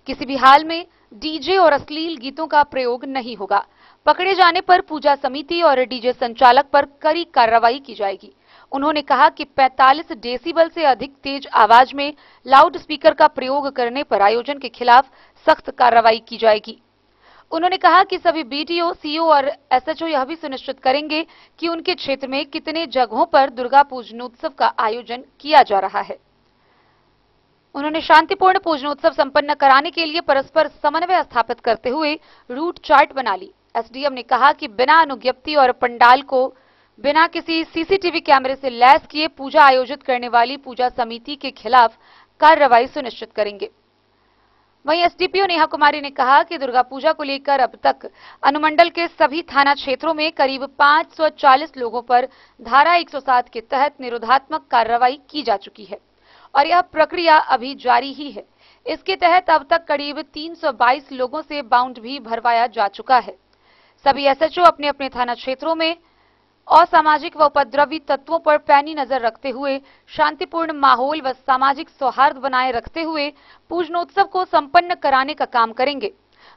किसी भी हाल में डीजे और अश्लील गीतों का प्रयोग नहीं होगा। पकड़े जाने पर पूजा समिति और डीजे संचालक पर कड़ी कार्रवाई की जाएगी। उन्होंने कहा कि 45 डेसिबल से अधिक तेज आवाज में लाउड स्पीकर का प्रयोग करने पर आयोजन के खिलाफ सख्त कार्रवाई की जाएगी। उन्होंने कहा कि सभी बीडीओ, सीओ और एसएचओ यह भी सुनिश्चित करेंगे कि उनके क्षेत्र में कितने जगहों पर दुर्गा पूजनोत्सव का आयोजन किया जा रहा है। उन्होंने शांतिपूर्ण पूजनोत्सव संपन्न कराने के लिए परस्पर समन्वय स्थापित करते हुए रूट चार्ट बना ली। एसडीएम ने कहा कि बिना अनुज्ञप्ति और पंडाल को बिना किसी सीसीटीवी कैमरे से लैस किए पूजा आयोजित करने वाली पूजा समिति के खिलाफ कार्रवाई सुनिश्चित करेंगे। वहीं एसडीपीओ नेहा कुमारी ने कहा कि दुर्गा पूजा को लेकर अब तक अनुमंडल के सभी थाना क्षेत्रों में करीब 540 लोगों पर धारा 107 के तहत निरोधात्मक कार्रवाई की जा चुकी है और यह प्रक्रिया अभी जारी ही है। इसके तहत अब तक करीब 322 लोगों से बाउंड भी भरवाया जा चुका है। सभी एसएचओ अपने अपने थाना क्षेत्रों में असामाजिक व उपद्रवी तत्वों पर पैनी नजर रखते हुए शांतिपूर्ण माहौल व सामाजिक सौहार्द बनाए रखते हुए पूजनोत्सव को संपन्न कराने का काम करेंगे।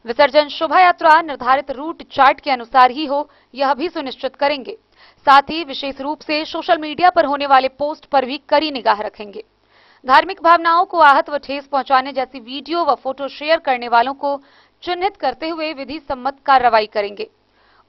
विसर्जन शोभा यात्रा निर्धारित रूट चार्ट के अनुसार ही हो, यह भी सुनिश्चित करेंगे। साथ ही विशेष रूप से सोशल मीडिया पर होने वाले पोस्ट पर भी कड़ी निगाह रखेंगे। धार्मिक भावनाओं को आहत व ठेस पहुंचाने जैसी वीडियो व फोटो शेयर करने वालों को चिन्हित करते हुए विधि सम्मत कार्रवाई करेंगे।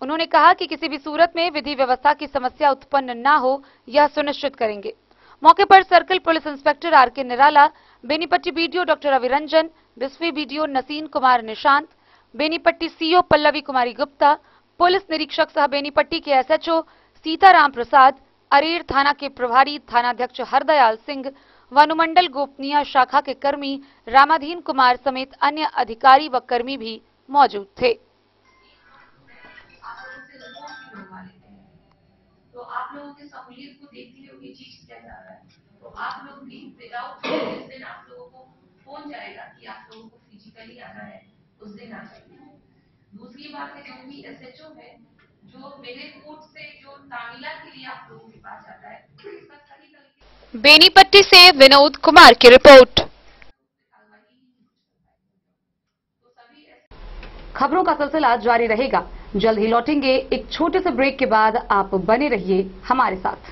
उन्होंने कहा कि किसी भी सूरत में विधि व्यवस्था की समस्या उत्पन्न न हो, यह सुनिश्चित करेंगे। मौके पर circle police inspector R K. Nirala, Benipatti BDO doctor Aviranjan, Bisfi BDO Nasin Kumar Nishant, Benipatti CO Pallavi Kumari Gupta, police निरीक्षक सह बेनीपट्टी के एसएचओ सीताराम प्रसाद, अरेर थाना के प्रभारी थानाध्यक्ष हरदयाल सिंह व अनुमंडल गोपनीय शाखा के कर्मी रामाधीन कुमार समेत अन्य अधिकारी व कर्मी भी मौजूद थे। तो आप लोगों की सहूलियत को देखते हुए ये चीज किया जा रहा है। तो आप लोग भी विदाउट जिस दिन आप लोगों को फोन जाएगा कि आप लोगों को फिजिकली आना है, उस दिन आ जाइए। दूसरी बात है, जो भी एसएचओ है, जो मेरे कोर्ट से जो तामिला के लिए आप लोगों के पास जाता है, इसका सही तरीके। बेनीपट्टी से विनोद कुमार की रिपोर्ट। खबरों का सिलसिला जारी रहेगा। जल्द ही लौटेंगे एक छोटे से ब्रेक के बाद। आप बने रहिए हमारे साथ।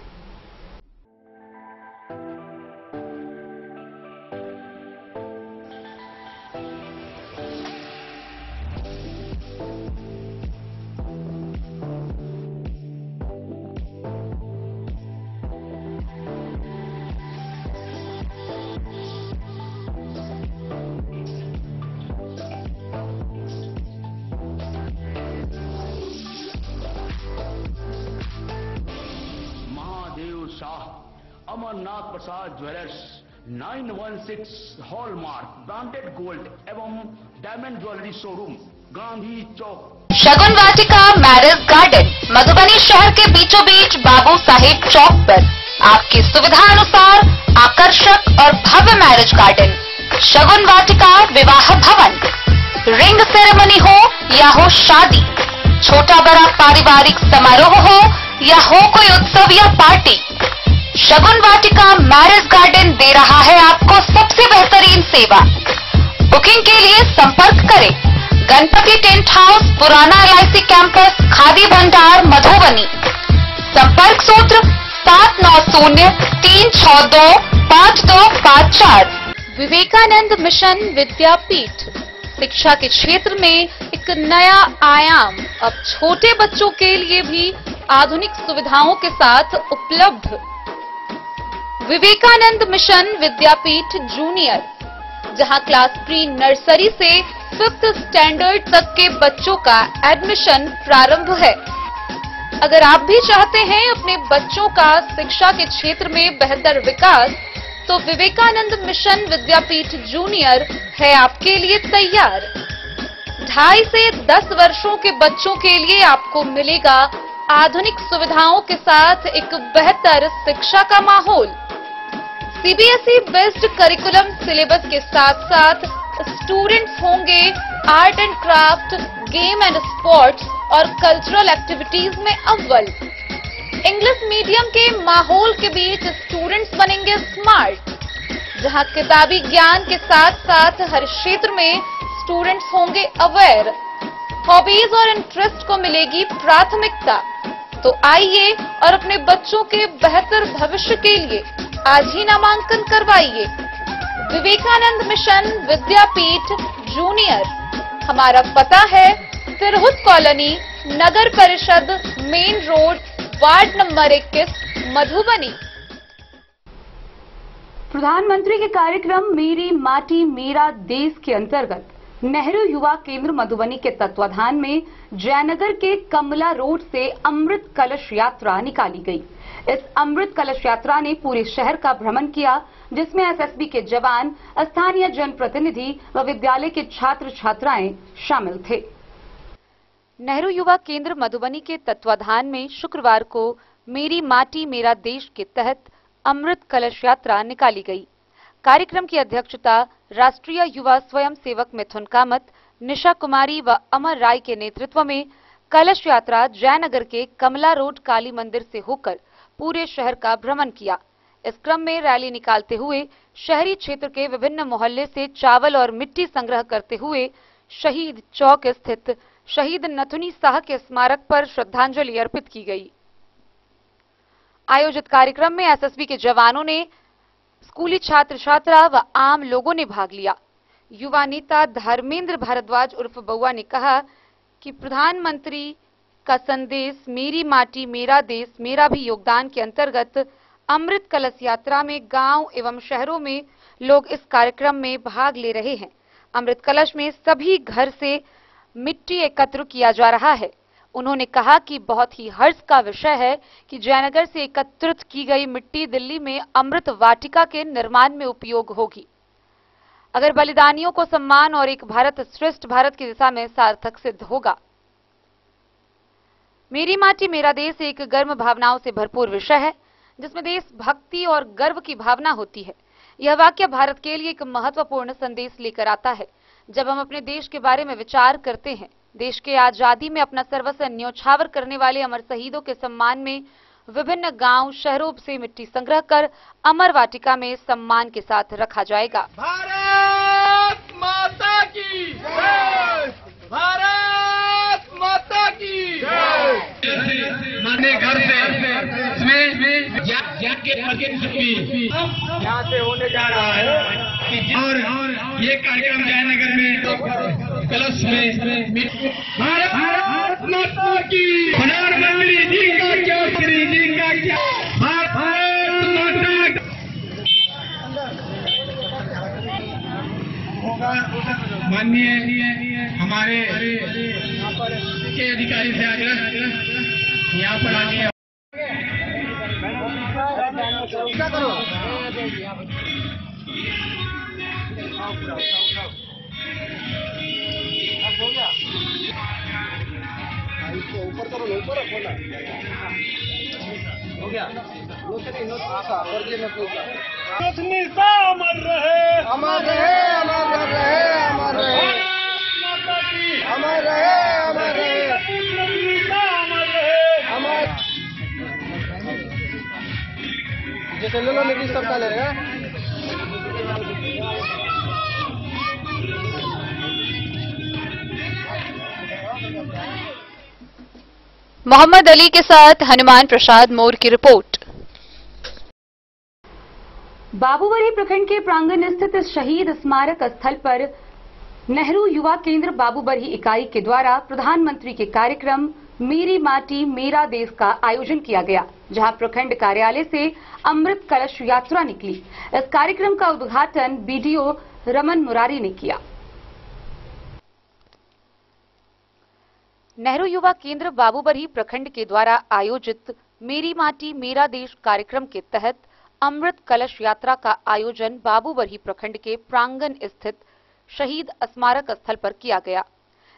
अमरनाथ प्रसाद ज्वेलर्स 916 हॉलमार्क ब्रांडेड गोल्ड एवं डायमंड ज्वेलरी शोरूम, गांधी चौक। शगुन वाटिका मैरिज गार्डन मधुबनी शहर के बीचों बीच बाबू साहेब चौक पर आपकी सुविधा अनुसार आकर्षक और भव्य मैरिज गार्डन। शगुन वाटिका विवाह भवन, रिंग सेरेमनी हो या हो शादी, छोटा बड़ा पारिवारिक समारोह हो या हो कोई उत्सव या पार्टी, शगुन वाटिका मैरिज गार्डन दे रहा है आपको सबसे बेहतरीन सेवा। बुकिंग के लिए संपर्क करें गणपति टेंट हाउस, पुराना LIC कैंपस, खादी भंडार, मधुबनी। संपर्क सूत्र 7903625254। विवेकानंद मिशन विद्यापीठ शिक्षा के क्षेत्र में एक नया आयाम अब छोटे बच्चों के लिए भी आधुनिक सुविधाओं के साथ उपलब्ध। विवेकानंद मिशन विद्यापीठ जूनियर, जहां क्लास प्री नर्सरी से 5th स्टैंडर्ड तक के बच्चों का एडमिशन प्रारंभ है। अगर आप भी चाहते हैं अपने बच्चों का शिक्षा के क्षेत्र में बेहतर विकास, तो विवेकानंद मिशन विद्यापीठ जूनियर है आपके लिए तैयार। 2.5 से 10 वर्षों के बच्चों के लिए आपको मिलेगा आधुनिक सुविधाओं के साथ एक बेहतर शिक्षा का माहौल। सीबीएसई बेस्ड करिकुलम सिलेबस के साथ साथ स्टूडेंट्स होंगे art and craft, game and sports और कल्चरल एक्टिविटीज में अव्वल। इंग्लिश मीडियम के माहौल के बीच स्टूडेंट्स बनेंगे स्मार्ट, जहां किताबी ज्ञान के साथ साथ हर क्षेत्र में स्टूडेंट्स होंगे अवेयर। हॉबीज और इंटरेस्ट को मिलेगी प्राथमिकता। तो आइए और अपने बच्चों के बेहतर भविष्य के लिए आज ही नामांकन करवाइए। विवेकानंद मिशन विद्यापीठ जूनियर। हमारा पता है तिरहुत कॉलोनी, नगर परिषद, main road, ward number 21, Madhubani. प्रधानमंत्री के कार्यक्रम मेरी माटी मेरा देश के अंतर्गत नेहरू युवा केंद्र मधुबनी के तत्वाधान में जयनगर के कमला रोड से अमृत कलश यात्रा निकाली गई। इस अमृत कलश यात्रा ने पूरे शहर का भ्रमण किया, जिसमें एसएसबी के जवान, स्थानीय जनप्रतिनिधि व विद्यालय के छात्र छात्राएं शामिल थे। नेहरू युवा केंद्र मधुबनी के तत्वाधान में शुक्रवार को मेरी माटी मेरा देश के तहत अमृत कलश यात्रा निकाली गई। कार्यक्रम की अध्यक्षता राष्ट्रीय युवा स्वयं सेवक मिथुन कामत, निशा कुमारी व अमर राय के नेतृत्व में कलश यात्रा जयनगर के कमला रोड काली मंदिर से होकर पूरे शहर का भ्रमण किया। इस क्रम में रैली निकालते हुए शहरी क्षेत्र के विभिन्न मोहल्ले से चावल और मिट्टी संग्रह करते हुए शहीद चौक स्थित शहीद नथुनी शाह के स्मारक पर श्रद्धांजलि अर्पित की गई। आयोजित कार्यक्रम में एसएसबी के जवानों ने, स्कूली छात्र छात्रा व आम लोगों ने भाग लिया। युवा नेता धर्मेंद्र भारद्वाज उर्फ बउआ ने कहा कि प्रधानमंत्री का संदेश मेरी माटी मेरा देश मेरा भी योगदान के अंतर्गत अमृत कलश यात्रा में गांव एवं शहरों में लोग इस कार्यक्रम में भाग ले रहे हैं। अमृत कलश में सभी घर से मिट्टी एकत्र किया जा रहा है। उन्होंने कहा कि बहुत ही हर्ष का विषय है कि जयनगर से एकत्रित की गई मिट्टी दिल्ली में अमृत वाटिका के निर्माण में उपयोग होगी। अगर बलिदानियों को सम्मान और एक भारत श्रेष्ठ भारत की दिशा में सार्थक सिद्ध होगा। मेरी माटी मेरा देश एक गर्म भावनाओं से भरपूर विषय है, जिसमें देशभक्ति और गर्व की भावना होती है। यह वाक्य भारत के लिए एक महत्वपूर्ण संदेश लेकर आता है। जब हम अपने देश के बारे में विचार करते हैं, देश के आजादी में अपना सर्वस्व न्योछावर करने वाले अमर शहीदों के सम्मान में विभिन्न गांव शहरों से मिट्टी संग्रह कर अमर वाटिका में सम्मान के साथ रखा जाएगा। भारत माता की जय! भारत माता की जय! माने घर से यहाँ से होने जा रहा है और ये कार्यक्रम जयनगर में कलश में भारत माता की, प्रधानमंत्री जी का क्या, श्री जी का क्या, भारत माता माननीय हमारे के अधिकारी से आग्रह यहाँ पर आगे ऊपर करो, ऊपर रखो ना, हो गया। अमर रहे, अमर रहे, अमर रहे, अमर रहे, अमर रहे, अमर रहे, अमर। जैसे ले लो, लेकिन सबका लेगा। मोहम्मद अली के साथ हनुमान प्रसाद मोर की रिपोर्ट। बाबूबरी प्रखंड के प्रांगण स्थित शहीद स्मारक स्थल पर नेहरू युवा केंद्र बाबूबरी इकाई के द्वारा प्रधानमंत्री के कार्यक्रम मेरी माटी मेरा देश का आयोजन किया गया, जहां प्रखंड कार्यालय से अमृत कलश यात्रा निकली। इस कार्यक्रम का उद्घाटन बीडीओ रमन मुरारी ने किया। नेहरू युवा केंद्र बाबूबरी प्रखंड के द्वारा आयोजित मेरी माटी मेरा देश कार्यक्रम के तहत अमृत कलश यात्रा का आयोजन बाबूबरी प्रखंड के प्रांगण स्थित शहीद स्मारक स्थल पर किया गया।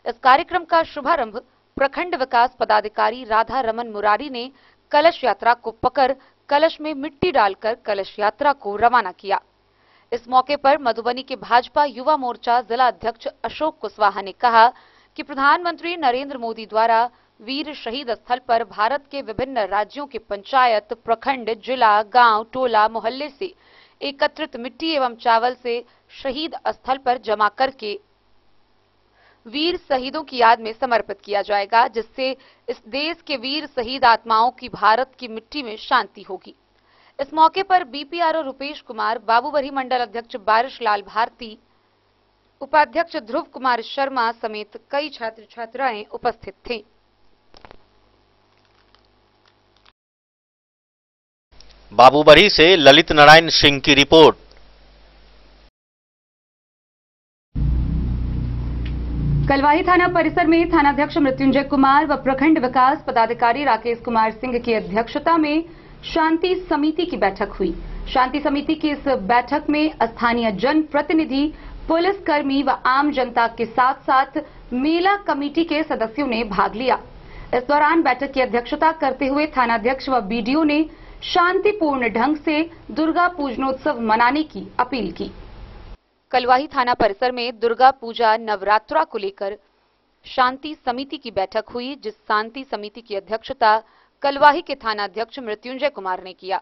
इस कार्यक्रम का शुभारंभ प्रखंड विकास पदाधिकारी राधा रमन मुरारी ने कलश यात्रा को पकड़ कलश में मिट्टी डालकर कलश यात्रा को रवाना किया। इस मौके पर मधुबनी के भाजपा युवा मोर्चा जिला अध्यक्ष अशोक कुशवाहा ने कहा कि प्रधानमंत्री नरेंद्र मोदी द्वारा वीर शहीद स्थल पर भारत के विभिन्न राज्यों के पंचायत, प्रखंड, जिला, गांव, टोला, मोहल्ले से एकत्रित मिट्टी एवं चावल से शहीद स्थल पर जमा करके वीर शहीदों की याद में समर्पित किया जाएगा, जिससे इस देश के वीर शहीद आत्माओं की भारत की मिट्टी में शांति होगी। इस मौके पर बीपीआरओ रुपेश कुमार, बाबूबरी मंडल अध्यक्ष बारिश लाल भारती, उपाध्यक्ष ध्रुव कुमार शर्मा समेत कई छात्र छात्राएं उपस्थित थे। बाबूबड़ी से ललित नारायण सिंह की रिपोर्ट। कलवाही थाना परिसर में थानाध्यक्ष मृत्युंजय कुमार व प्रखंड विकास पदाधिकारी राकेश कुमार सिंह की अध्यक्षता में शांति समिति की बैठक हुई। शांति समिति की इस बैठक में स्थानीय जनप्रतिनिधि, पुलिसकर्मी व आम जनता के साथ साथ मेला कमेटी के सदस्यों ने भाग लिया। इस दौरान बैठक की अध्यक्षता करते हुए थानाध्यक्ष व बीडीओ ने शांतिपूर्ण ढंग से दुर्गा पूजनोत्सव मनाने की अपील की। कलवाही थाना परिसर में दुर्गा पूजा नवरात्रा को लेकर शांति समिति की बैठक हुई, जिस शांति समिति की अध्यक्षता कलवाही के थानाध्यक्ष मृत्युंजय कुमार ने किया,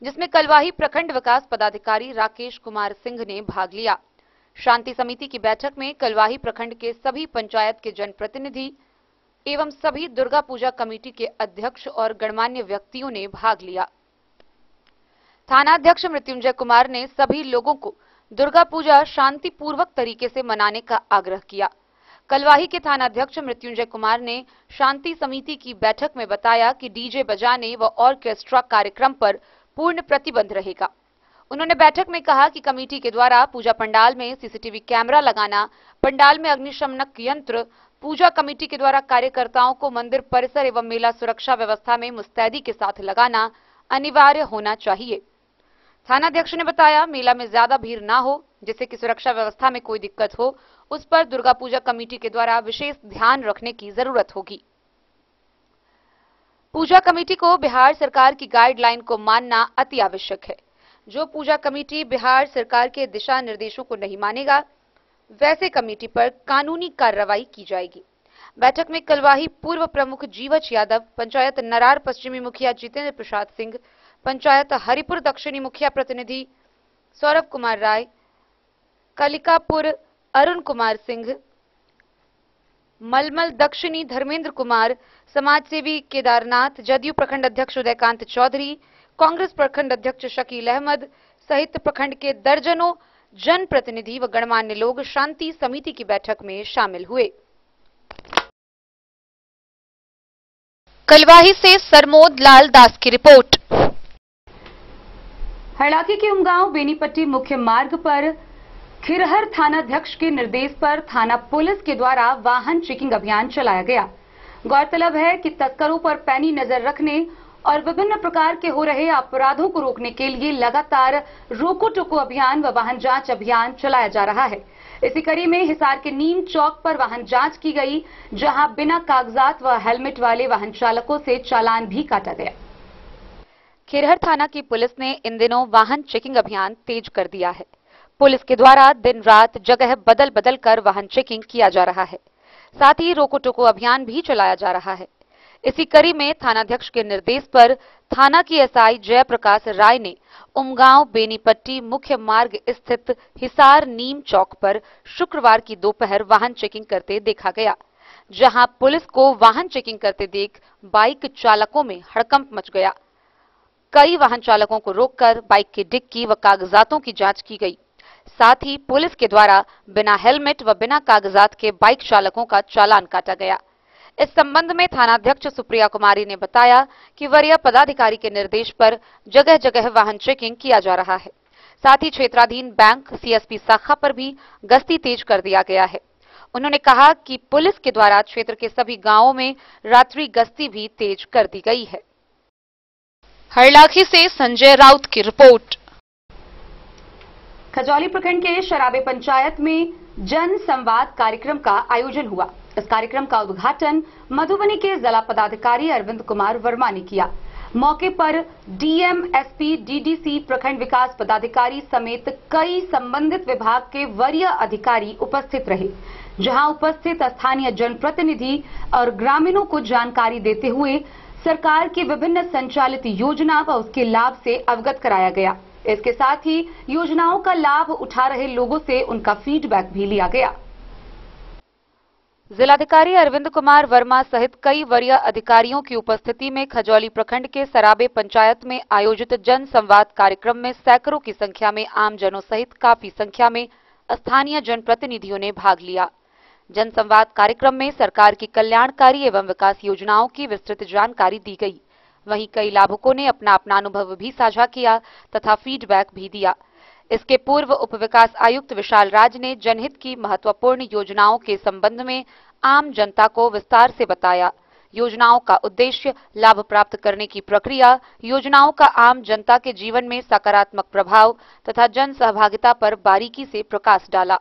जिसमें कलवाही प्रखंड विकास पदाधिकारी राकेश कुमार सिंह ने भाग लिया। शांति समिति की बैठक में कलवाही प्रखंड के सभी पंचायत के जनप्रतिनिधि एवं सभी दुर्गा पूजा कमेटी के अध्यक्ष और गणमान्य व्यक्तियों ने भाग लिया। थानाध्यक्ष मृत्युंजय कुमार ने सभी लोगों को दुर्गा पूजा शांतिपूर्वक तरीके से मनाने का आग्रह किया। कलवाही के थानाध्यक्ष मृत्युंजय कुमार ने शांति समिति की बैठक में बताया कि डीजे बजाने व ऑर्केस्ट्रा कार्यक्रम पर पूर्ण प्रतिबंध रहेगा। उन्होंने बैठक में कहा कि कमेटी के द्वारा पूजा पंडाल में सीसीटीवी कैमरा लगाना, पंडाल में अग्निशमन यंत्र, पूजा कमेटी के द्वारा कार्यकर्ताओं को मंदिर परिसर एवं मेला सुरक्षा व्यवस्था में मुस्तैदी के साथ लगाना अनिवार्य होना चाहिए। थानाध्यक्ष ने बताया मेला में ज्यादा भीड़ ना हो, जिससे कि सुरक्षा व्यवस्था में कोई दिक्कत हो, उस पर दुर्गा पूजा कमेटी के द्वारा विशेष ध्यान रखने की जरूरत होगी। पूजा कमेटी को बिहार सरकार की गाइडलाइन को मानना अति आवश्यक है। जो पूजा कमेटी बिहार सरकार के दिशा निर्देशों को नहीं मानेगा, वैसे कमेटी पर कानूनी कार्रवाई की जाएगी। बैठक में कलवाही पूर्व प्रमुख जीवच यादव, पंचायत नरार पश्चिमी मुखिया जितेंद्र प्रसाद सिंह, पंचायत हरिपुर दक्षिणी मुखिया प्रतिनिधि सौरभ कुमार राय, कलिकापुर अरुण कुमार सिंह, मलमल दक्षिणी धर्मेंद्र कुमार, समाजसेवी केदारनाथ, जदयू प्रखंड अध्यक्ष उदयकांत चौधरी, कांग्रेस प्रखंड अध्यक्ष शकील अहमद सहित प्रखंड के दर्जनों जनप्रतिनिधि व गणमान्य लोग शांति समिति की बैठक में शामिल हुए। कलवाही से सरमोद लाल दास की रिपोर्ट। हड़ाकी के उमगांव बेनीपट्टी मुख्य मार्ग पर खिरहर थानाध्यक्ष के निर्देश पर थाना पुलिस के द्वारा वाहन चेकिंग अभियान चलाया गया। गौरतलब है कि तस्करों पर पैनी नजर रखने और विभिन्न प्रकार के हो रहे अपराधों को रोकने के लिए लगातार रोको टोको अभियान व वाहन जांच अभियान चलाया जा रहा है। इसी कड़ी में हिसार के नीम चौक पर वाहन जांच की गई, जहां बिना कागजात व हेलमेट वाले वाहन चालकों से चालान भी काटा गया। खिरहर थाना की पुलिस ने इन दिनों वाहन चेकिंग अभियान तेज कर दिया है। पुलिस के द्वारा दिन रात जगह बदल बदल कर वाहन चेकिंग किया जा रहा है, साथ ही रोको टोको अभियान भी चलाया जा रहा है। इसी कड़ी में थानाध्यक्ष के निर्देश पर थाना की एसआई जयप्रकाश राय ने उमगांव बेनीपट्टी मुख्य मार्ग स्थित हिसार नीम चौक पर शुक्रवार की दोपहर वाहन चेकिंग करते देखा गया, जहां पुलिस को वाहन चेकिंग करते देख बाइक चालकों में हड़कंप मच गया। कई वाहन चालकों को रोककर बाइक की डिक्की व कागजातों की जांच की गई। साथ ही पुलिस के द्वारा बिना हेलमेट व बिना कागजात के बाइक चालकों का चालान काटा गया। इस संबंध में थानाध्यक्ष सुप्रिया कुमारी ने बताया कि वरीय पदाधिकारी के निर्देश पर जगह जगह वाहन चेकिंग किया जा रहा है। साथ ही क्षेत्राधीन बैंक सीएसपी शाखा पर भी गश्ती तेज कर दिया गया है। उन्होंने कहा कि पुलिस के द्वारा क्षेत्र के सभी गांवों में रात्रि गश्ती भी तेज कर दी गई है। हरलाखी से संजय राउत की रिपोर्ट। खजौली प्रखंड के शराबे पंचायत में जन संवाद कार्यक्रम का आयोजन हुआ। इस कार्यक्रम का उद्घाटन मधुबनी के जिला पदाधिकारी अरविंद कुमार वर्मा ने किया। मौके पर डीएम, एसपी, डीडीसी, प्रखंड विकास पदाधिकारी समेत कई संबंधित विभाग के वरीय अधिकारी उपस्थित रहे, जहां उपस्थित स्थानीय जनप्रतिनिधि और ग्रामीणों को जानकारी देते हुए सरकार की विभिन्न संचालित योजना व उसके लाभ से अवगत कराया गया। इसके साथ ही योजनाओं का लाभ उठा रहे लोगों से उनका फीडबैक भी लिया गया। जिलाधिकारी अरविंद कुमार वर्मा सहित कई वरीय अधिकारियों की उपस्थिति में खजौली प्रखंड के सराबे पंचायत में आयोजित जन संवाद कार्यक्रम में सैकड़ों की संख्या में आमजनों सहित काफी संख्या में स्थानीय जनप्रतिनिधियों ने भाग लिया। जनसंवाद कार्यक्रम में सरकार की कल्याणकारी एवं विकास योजनाओं की विस्तृत जानकारी दी गई। वहीं कई लाभुकों ने अपना अपना अनुभव भी साझा किया तथा फीडबैक भी दिया। इसके पूर्व उप विकास आयुक्त विशाल राज ने जनहित की महत्वपूर्ण योजनाओं के संबंध में आम जनता को विस्तार से बताया। योजनाओं का उद्देश्य, लाभ प्राप्त करने की प्रक्रिया, योजनाओं का आम जनता के जीवन में सकारात्मक प्रभाव तथा जन सहभागिता पर बारीकी से प्रकाश डाला।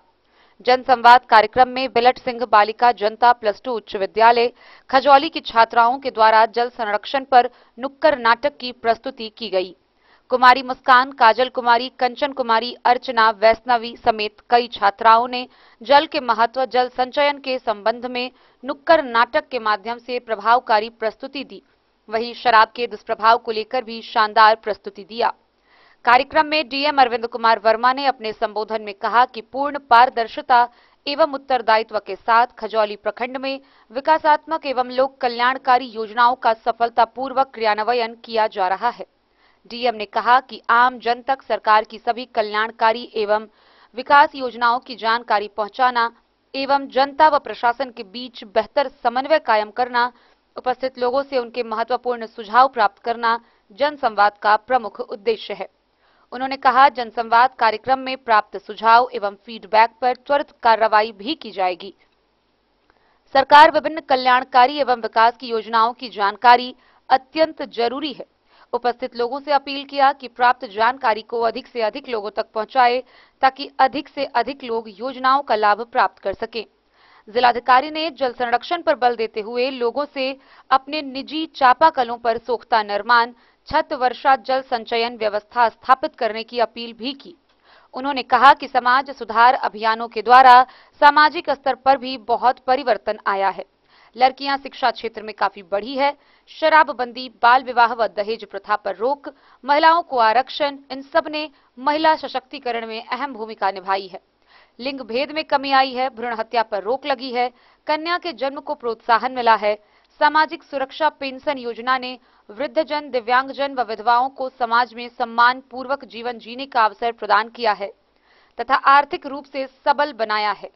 जनसंवाद कार्यक्रम में बिलट सिंह बालिका जनता +2 उच्च विद्यालय खजौली की छात्राओं के द्वारा जल संरक्षण पर नुक्कड़ नाटक की प्रस्तुति की गई। कुमारी मुस्कान, काजल कुमारी, कंचन कुमारी, अर्चना, वैष्णवी समेत कई छात्राओं ने जल के महत्व, जल संचयन के संबंध में नुक्कड़ नाटक के माध्यम से प्रभावकारी प्रस्तुति दी। वहीं शराब के दुष्प्रभाव को लेकर भी शानदार प्रस्तुति दिया। कार्यक्रम में डीएम अरविंद कुमार वर्मा ने अपने संबोधन में कहा कि पूर्ण पारदर्शिता एवं उत्तरदायित्व के साथ खजौली प्रखंड में विकासात्मक एवं लोक कल्याणकारी योजनाओं का सफलतापूर्वक क्रियान्वयन किया जा रहा है। डीएम ने कहा कि आम जन तक सरकार की सभी कल्याणकारी एवं विकास योजनाओं की जानकारी पहुंचाना एवं जनता व प्रशासन के बीच बेहतर समन्वय कायम करना, उपस्थित लोगों से उनके महत्वपूर्ण सुझाव प्राप्त करना जनसंवाद का प्रमुख उद्देश्य है। उन्होंने कहा, जनसंवाद कार्यक्रम में प्राप्त सुझाव एवं फीडबैक पर त्वरित कार्रवाई भी की जाएगी। सरकार विभिन्न कल्याणकारी एवं विकास की योजनाओं की जानकारी अत्यंत जरूरी है। उपस्थित लोगों से अपील किया कि प्राप्त जानकारी को अधिक से अधिक लोगों तक पहुंचाए ताकि अधिक से अधिक लोग योजनाओं का लाभ प्राप्त कर सकें। जिलाधिकारी ने जल संरक्षण पर बल देते हुए लोगों से अपने निजी चापाकलों पर सोख्ता निर्माण, छत, वर्षा जल संचयन व्यवस्था स्थापित करने की अपील भी की। उन्होंने कहा कि समाज सुधार अभियानों के द्वारा सामाजिक स्तर पर भी बहुत परिवर्तन आया है। लड़कियां शिक्षा क्षेत्र में काफी बढ़ी है। शराबबंदी, बाल विवाह व दहेज प्रथा पर रोक, महिलाओं को आरक्षण, इन सब ने महिला सशक्तिकरण में अहम भूमिका निभाई है। लिंग भेद में कमी आई है। भ्रूण हत्या पर रोक लगी है। कन्या के जन्म को प्रोत्साहन मिला है। सामाजिक सुरक्षा पेंशन योजना ने वृद्धजन, दिव्यांगजन व विधवाओं को समाज में सम्मान पूर्वक जीवन जीने का अवसर प्रदान किया है तथा आर्थिक रूप से सबल बनाया है।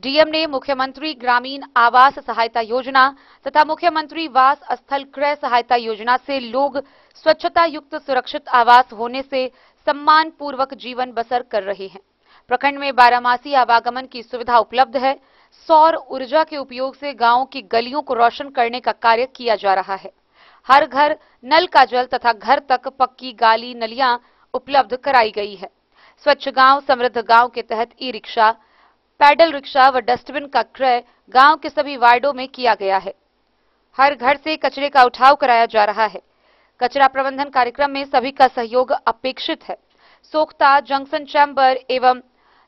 डीएम ने मुख्यमंत्री ग्रामीण आवास सहायता योजना तथा मुख्यमंत्री वास स्थल क्रय सहायता योजना से लोग स्वच्छता युक्त सुरक्षित आवास होने से सम्मान पूर्वक जीवन बसर कर रहे हैं। प्रखंड में 12मासी आवागमन की सुविधा उपलब्ध है। सौर ऊर्जा के उपयोग से गांवों की गलियों को रोशन करने का कार्य किया जा रहा है। हर घर नल का जल तथा घर तक पक्की गाली नलियां उपलब्ध कराई गई है। स्वच्छ गांव समृद्ध गांव के तहत ई-रिक्शा, पैडल रिक्शा व डस्टबिन का क्रय गांव के सभी वार्डों में किया गया है। हर घर से कचरे का उठाव कराया जा रहा है। कचरा प्रबंधन कार्यक्रम में सभी का सहयोग अपेक्षित है। सोख्ता, जंक्शन चैम्बर एवं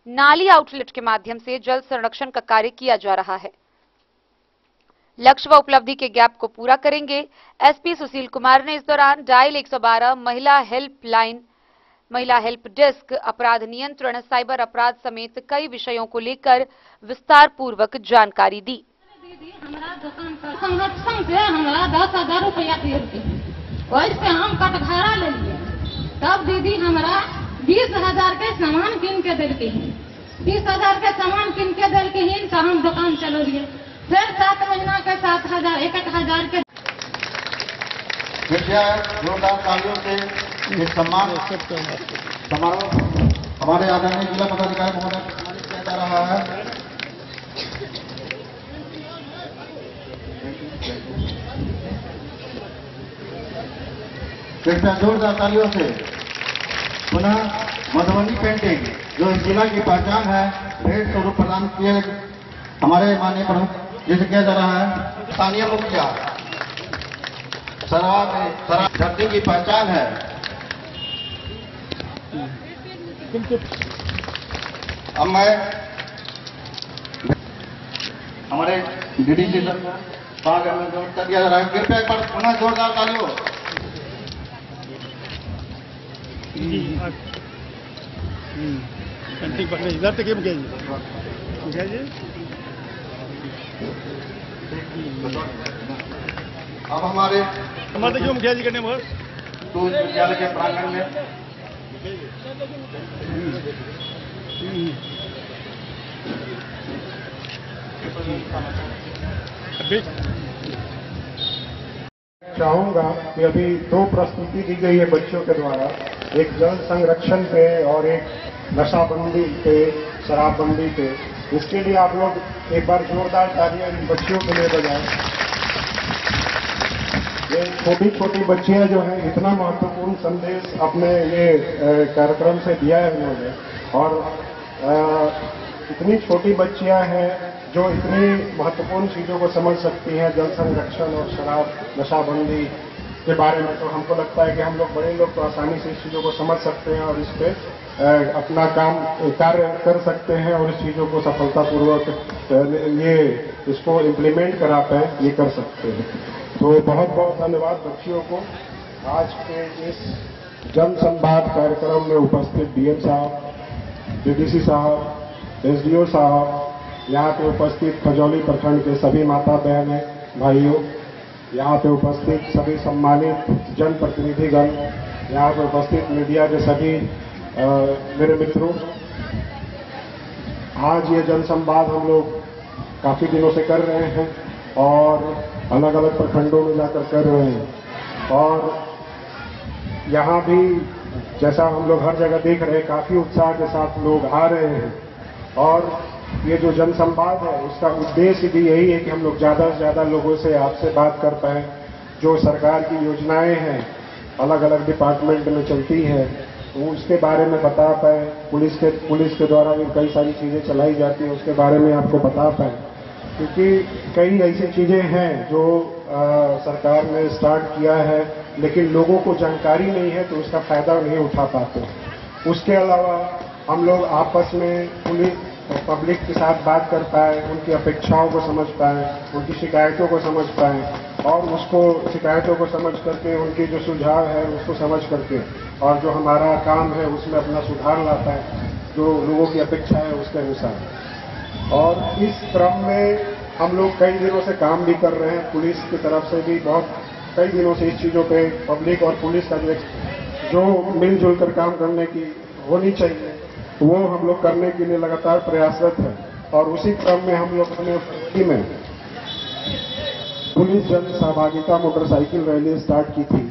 नाली आउटलेट के माध्यम से जल संरक्षण का कार्य किया जा रहा है। लक्ष्य व उपलब्धि के गैप को पूरा करेंगे। एसपी सुशील कुमार ने इस दौरान डायल 112, महिला हेल्पलाइन, महिला हेल्प डेस्क, अपराध नियंत्रण, साइबर अपराध समेत कई विषयों को लेकर विस्तार पूर्वक जानकारी दी। हमारा दुकान का संरक्षण से हमारा 10,000 रुपया दे, वैसे हम कटघरा ले लिए। तब दीदी हमारा 20,000 के सामान किन के दिल के हैं, 20,000 के सामान किन के दिल के हैं, तो हम दुकान चलो लिए। फिर 7 महीना के 7,000, 1,000 के जोरदार तालियों से ये सम्मान समारोह हमारे आदरणीय जिला पदाधिकारी महोदय सम्मानित किया जा रहा है। कृपया जोरदार तालियों से पुनः मधुबनी पेंटिंग जो इस जिला की पहचान है, भेंट स्वरूप प्रदान किए हमारे माननीय प्रमुख जिसे किया जा रहा है। स्थानीय मुखिया धरती की पहचान है। अब मैं हमारे डीडीसी भाग में जो कर दिया जा रहा है, कृपया एक बार पुनः जोरदार तालियों। इधर तक अब हमारे क्यों मुखिया जी करने बस विद्यालय के प्रांगण में चाहूंगा कि अभी दो प्रस्तुति दी गई है बच्चों के द्वारा, एक जल संरक्षण पे और एक नशाबंदी पे, शराबबंदी पे। इसके लिए आप लोग एक बार जोरदार तालियां इन बच्चियों के लिए बजाएं। ये छोटी छोटी बच्चियां जो हैं इतना महत्वपूर्ण संदेश अपने ये कार्यक्रम से दिया है इन्होंने, और इतनी छोटी बच्चियां हैं जो इतनी महत्वपूर्ण चीजों को समझ सकती हैं, जल संरक्षण और शराब नशाबंदी के बारे में। तो हमको लगता है कि हम लोग बड़े लोग तो आसानी से इस चीजों को समझ सकते हैं और इस पे अपना कार्य कर सकते हैं और इस चीजों को सफलतापूर्वक ये इसको इम्प्लीमेंट करा पाए, ये कर सकते हैं। तो बहुत बहुत धन्यवाद बच्चियों को। आज के इस जन संवाद कार्यक्रम में उपस्थित डीएम साहब, डीडीसी साहब, एसडीओ साहब, यहाँ पे उपस्थित खजौली प्रखंड के सभी माता बहनें, भाइयों, यहाँ पे उपस्थित सभी सम्मानित जनप्रतिनिधिगण, यहाँ पे उपस्थित मीडिया के सभी मेरे मित्रों, आज ये जन संवाद हम लोग काफी दिनों से कर रहे हैं और अलग अलग प्रखंडों में जाकर कर रहे हैं, और यहाँ भी जैसा हम लोग हर जगह देख रहे हैं काफी उत्साह के साथ लोग आ रहे हैं। और ये जो जन संवाद है उसका उद्देश्य भी यही है कि हम लोग ज्यादा से ज्यादा लोगों से आपसे बात कर पाए, जो सरकार की योजनाएं हैं अलग अलग डिपार्टमेंट में चलती है तो उसके बारे में बता पाए। पुलिस के द्वारा भी कई सारी चीजें चलाई जाती है, उसके बारे में आपको बता पाए, क्योंकि कई ऐसी चीजें हैं जो सरकार ने स्टार्ट किया है लेकिन लोगों को जानकारी नहीं है तो उसका फायदा नहीं उठा पाते। उसके अलावा हम लोग आपस में पुलिस पब्लिक के साथ बात कर पाए, उनकी अपेक्षाओं को समझ पाए, उनकी शिकायतों को समझ पाए और उसको शिकायतों को समझ करके उनके जो सुझाव है उसको समझ करके और जो हमारा काम है उसमें अपना सुधार ला पाए, जो लोगों की अपेक्षा है उसके अनुसार। और इस क्रम में हम लोग कई दिनों से काम भी कर रहे हैं, पुलिस की तरफ से भी बहुत कई दिनों से इस चीजों पे पब्लिक और पुलिस का जो मिलजुल कर काम करने की होनी चाहिए वो हम लोग करने के लिए लगातार प्रयासरत है। और उसी क्रम में हम लोग ने में पुलिस जन सहभागिता मोटरसाइकिल रैली स्टार्ट की थी,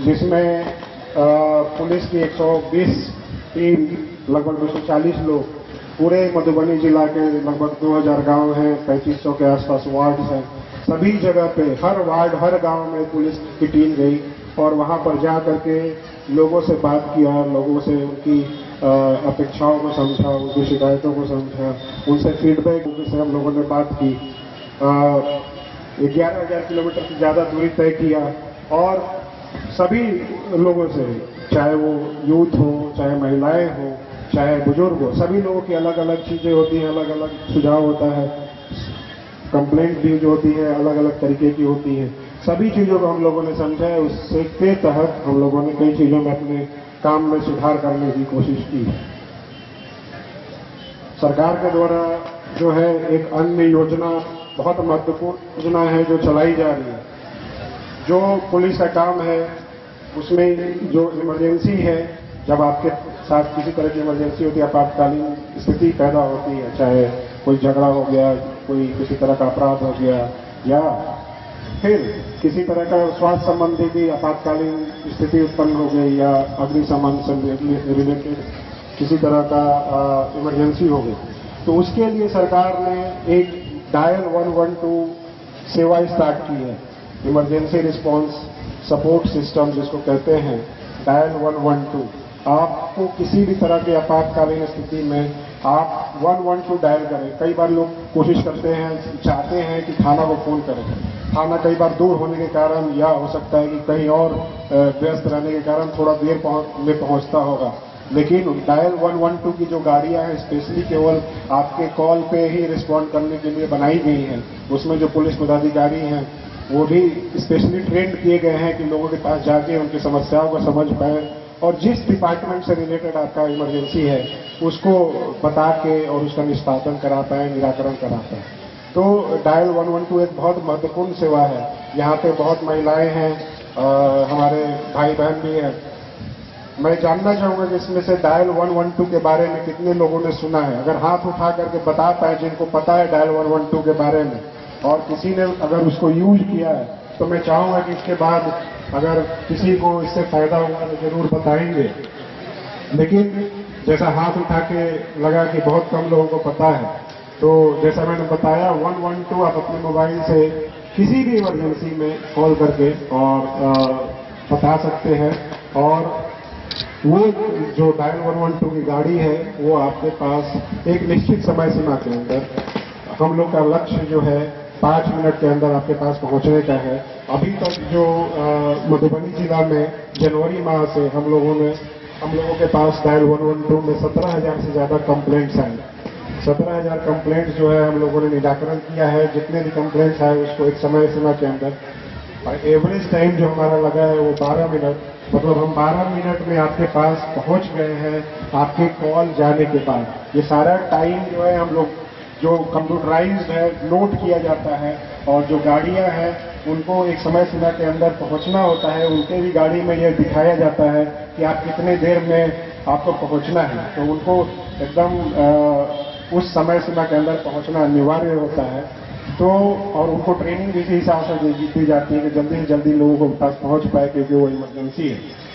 जिसमें पुलिस की 120 टीम, लगभग 240 लोग, पूरे मधुबनी जिला के लगभग 2000 गांव हैं, 3500 के आसपास वार्ड हैं, सभी जगह पे हर वार्ड हर गांव में पुलिस की टीम गई और वहां पर जा करके लोगों से बात किया, लोगों से उनकी अपेक्षाओं को समझा, उनकी शिकायतों को समझा, उनसे फीडबैक से हम लोगों ने बात की। 11,000 किलोमीटर से ज्यादा दूरी तय किया और सभी लोगों से, चाहे वो यूथ हो, चाहे महिलाएं हो, चाहे बुजुर्ग हो, सभी लोगों की अलग अलग चीजें होती हैं, अलग अलग सुझाव होता है, कंप्लेंट भी जो होती है अलग अलग तरीके की होती है। सभी चीजों को हम लोगों ने समझा है, उससे के तहत हम लोगों ने कई चीजों में अपने काम में सुधार करने की कोशिश की। सरकार के द्वारा जो है एक अन्य योजना, बहुत महत्वपूर्ण योजना है जो चलाई जा रही है। जो पुलिस का काम है उसमें जो इमरजेंसी है, जब आपके साथ किसी तरह की इमरजेंसी होती है, आपातकालीन स्थिति पैदा होती है, चाहे कोई झगड़ा हो गया, कोई किसी तरह का अपराध हो गया या फिर किसी तरह का स्वास्थ्य संबंधी भी आपातकालीन स्थिति उत्पन्न हो गई या अग्निशमन से रिलेटेड किसी तरह का इमरजेंसी हो गई, तो उसके लिए सरकार ने एक डायल 112 सेवा स्टार्ट की है, इमरजेंसी रिस्पांस सपोर्ट सिस्टम जिसको कहते हैं, डायल 112। आपको किसी भी तरह के आपातकालीन स्थिति में आप 112 डायल करें। कई बार लोग कोशिश करते हैं, चाहते हैं कि थाना को फोन करें, थाना कई बार दूर होने के कारण या हो सकता है कि कहीं और व्यस्त रहने के कारण थोड़ा देर में पहुंचता होगा, लेकिन डायल 112 की जो गाड़ियां हैं स्पेशली केवल आपके कॉल पे ही रिस्पॉन्ड करने के लिए बनाई गई हैं। उसमें जो पुलिस पदाधिकारी हैं वो भी स्पेशली ट्रेंड किए गए हैं कि लोगों के पास जाके उनकी समस्याओं को समझ पाए और जिस डिपार्टमेंट से रिलेटेड आपका इमरजेंसी है उसको बता के और उसका निष्पादन करा पाए, निराकरण करा पाए। तो डायल 112 एक बहुत महत्वपूर्ण सेवा है। यहाँ पे बहुत महिलाएं हैं, हमारे भाई बहन भी हैं, मैं जानना चाहूंगा कि इसमें से डायल 112 के बारे में कितने लोगों ने सुना है। अगर हाथ उठा करके बता पाए जिनको पता है डायल 112 के बारे में, और किसी ने अगर उसको यूज किया है, तो मैं चाहूंगा कि इसके बाद अगर किसी को इससे फायदा हुआ तो जरूर बताएंगे। लेकिन जैसा हाथ उठा के लगा कि बहुत कम लोगों को पता है, तो जैसा मैंने बताया 112 आप अपने मोबाइल से किसी भी इमरजेंसी में कॉल करके और बता सकते हैं। और वो जो डायल 112 की गाड़ी है वो आपके पास एक निश्चित समय सीमा के अंदर, हम लोग का लक्ष्य जो है 5 मिनट के अंदर आपके पास पहुंचने का है। अभी तक जो मधुबनी जिला में जनवरी माह से हम लोगों के पास डायल 112 में 17,000 से ज्यादा कंप्लेंट्स आए। 17,000 कंप्लेंट्स जो है हम लोगों ने निराकरण किया है। जितने भी कंप्लेंट्स आए उसको एक समय सीमा के अंदर, और एवरेज टाइम जो हमारा लगा है वो 12 मिनट, मतलब हम 12 मिनट में आपके पास पहुंच गए हैं आपके कॉल जाने के बाद। ये सारा टाइम जो है हम लोग जो कंप्यूटराइज्ड है नोट किया जाता है, और जो गाड़ियां हैं उनको एक समय सीमा के अंदर पहुंचना होता है। उनके भी गाड़ी में यह दिखाया जाता है कि आप कितने देर में आपको पहुंचना है, तो उनको एकदम उस समय सीमा के अंदर पहुंचना अनिवार्य होता है। तो और उनको ट्रेनिंग भी इसी हिसाब से दी जाती है कि जल्दी से जल्दी लोगों को पास पहुंच पाए, क्योंकि वो इमरजेंसी है।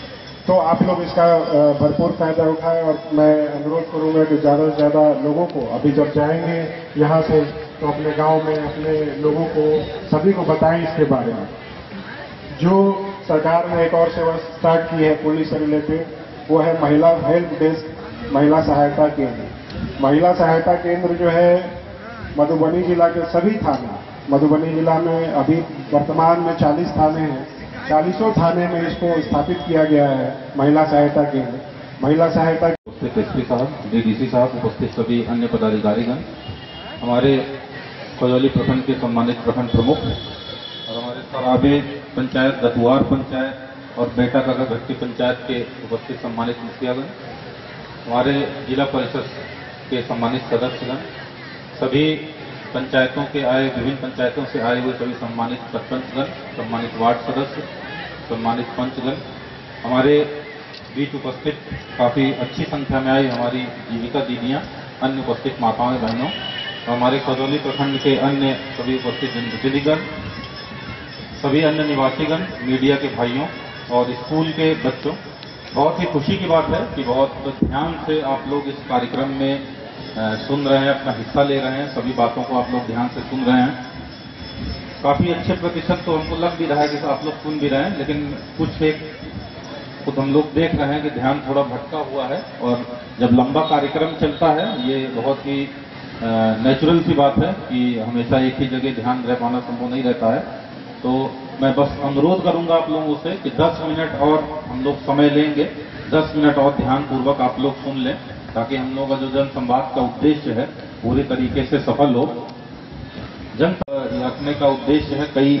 तो आप लोग इसका भरपूर फायदा उठाएं, और मैं अनुरोध करूंगा कि ज्यादा से ज्यादा लोगों को, अभी जब जाएंगे यहाँ से तो अपने गांव में अपने लोगों को सभी को बताएं इसके बारे में। जो सरकार ने एक और सेवा स्टार्ट की है पुलिस से रिलेटेड, वो है महिला हेल्प डेस्क, महिला सहायता केंद्र। महिला सहायता केंद्र जो है मधुबनी जिला के सभी थाने, मधुबनी जिला में अभी वर्तमान में 40 थाने हैं, 40 थाने में इसको स्थापित किया गया है महिला सहायता केंद्र। महिला सहायता उपस्थित एसपी साहब, डीडीसी साहब, उपस्थित सभी अन्य पदाधिकारीगण, हमारे खजौली प्रखंड के सम्मानित प्रखंड प्रमुख और हमारे सराबे पंचायत, दतुआर पंचायत और बेटा का भट्टी पंचायत के उपस्थित सम्मानित मुखियागण, हमारे जिला परिषद के सम्मानित सदस्यगण, सभी पंचायतों के आए, विभिन्न पंचायतों से आए हुए सभी सम्मानित सरपंचगण, सम्मानित वार्ड सदस्य, सम्मानित पंचगण, हमारे बीच उपस्थित काफी अच्छी संख्या में आई हमारी जीविका दीदियां, अन्य उपस्थित माताएं बहनों, हमारे खजौली प्रखंड के अन्य सभी उपस्थित जनप्रतिनिधिगण, सभी अन्य निवासीगण, मीडिया के भाइयों और स्कूल के बच्चों, बहुत ही खुशी की बात है कि बहुत ध्यान से आप लोग इस कार्यक्रम में सुन रहे हैं, अपना हिस्सा ले रहे हैं, सभी बातों को आप लोग ध्यान से सुन रहे हैं। काफी अच्छे प्रतिशत तो हमको लग भी रहा है कि आप लोग सुन भी रहे हैं, लेकिन कुछ एक खुद हम लोग देख रहे हैं कि ध्यान थोड़ा भटका हुआ है। और जब लंबा कार्यक्रम चलता है, ये बहुत ही नेचुरल सी बात है कि हमेशा एक ही जगह ध्यान रह पाना संभव नहीं रहता है। तो मैं बस अनुरोध करूंगा आप लोगों से कि 10 मिनट और हम लोग समय लेंगे, 10 मिनट और ध्यानपूर्वक आप लोग सुन लें, ताकि हम लोग का जो जन संवाद का उद्देश्य है पूरी तरीके से सफल हो। जन रखने का उद्देश्य है, कई